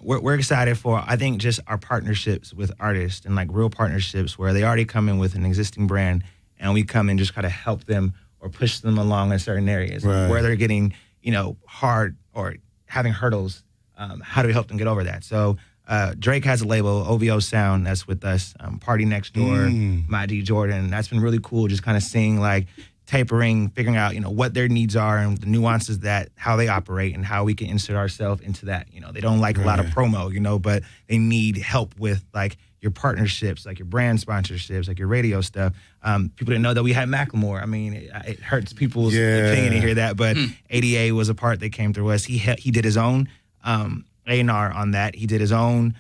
we're excited for, I think, just our partnerships with artists, and like real partnerships where they already come in with an existing brand, and we come and just kind of help them or push them along in certain areas where they're getting hard or having hurdles. How do we help them get over that? So Drake has a label, OVO Sound, that's with us. Party Next Door, My D Jordan. That's been really cool, just kind of seeing like tapering, figuring out, what their needs are and the nuances that how they operate and how we can insert ourselves into that. They don't like a lot of promo, but they need help with like your partnerships, like your brand sponsorships, like your radio stuff. People didn't know that we had Macklemore. I mean, it hurts people's opinion to hear that, but ADA was a part that came through us. He did his own A&R on that. He did his own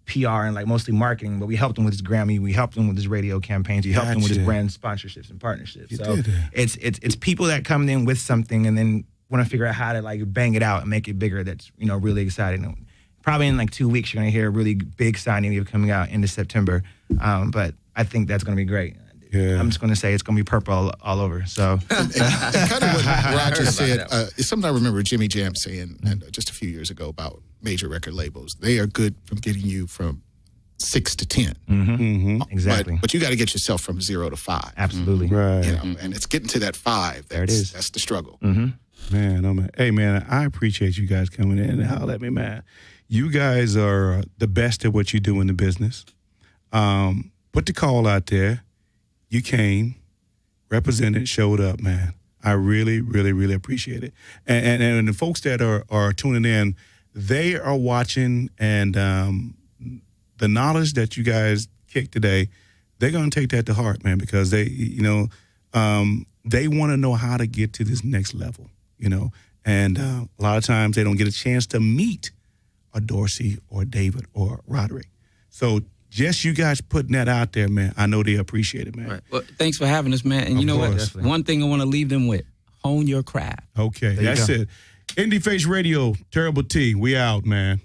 PR and like mostly marketing, but we helped him with his Grammy, we helped him with his radio campaigns, we helped him with his brand sponsorships and partnerships. So it's people that come in with something and then want to figure out how to like bang it out and make it bigger. That's really exciting. And probably in like 2 weeks you're gonna hear a really big signing coming out into September. But I think that's gonna be great. I'm just going to say it's going to be purple all over. So, and kind of what Roger said is something I remember Jimmy Jam saying just a few years ago about major record labels. They are good from getting you from 6 to 10. Exactly. But you got to get yourself from 0 to 5. Absolutely. Right. And it's getting to that 5. There it is. That's the struggle. Man, hey, man, I appreciate you guys coming in and holler at me, man. You guys are the best at what you do in the business. Put the call out there. You came, represented, showed up, man. I really, really, really appreciate it. And the folks that are tuning in, they are watching, and the knowledge that you guys kicked today, they're going to take that to heart, man, because they want to know how to get to this next level, And a lot of times they don't get a chance to meet a Dorsey or David or Roderick. So just you guys putting that out there, man, I know they appreciate it, man. Right. Well, thanks for having us, man. And you know what? Definitely. One thing I want to leave them with, hone your craft. Okay, that's it. Indie Face Radio, Terrible T, we out, man.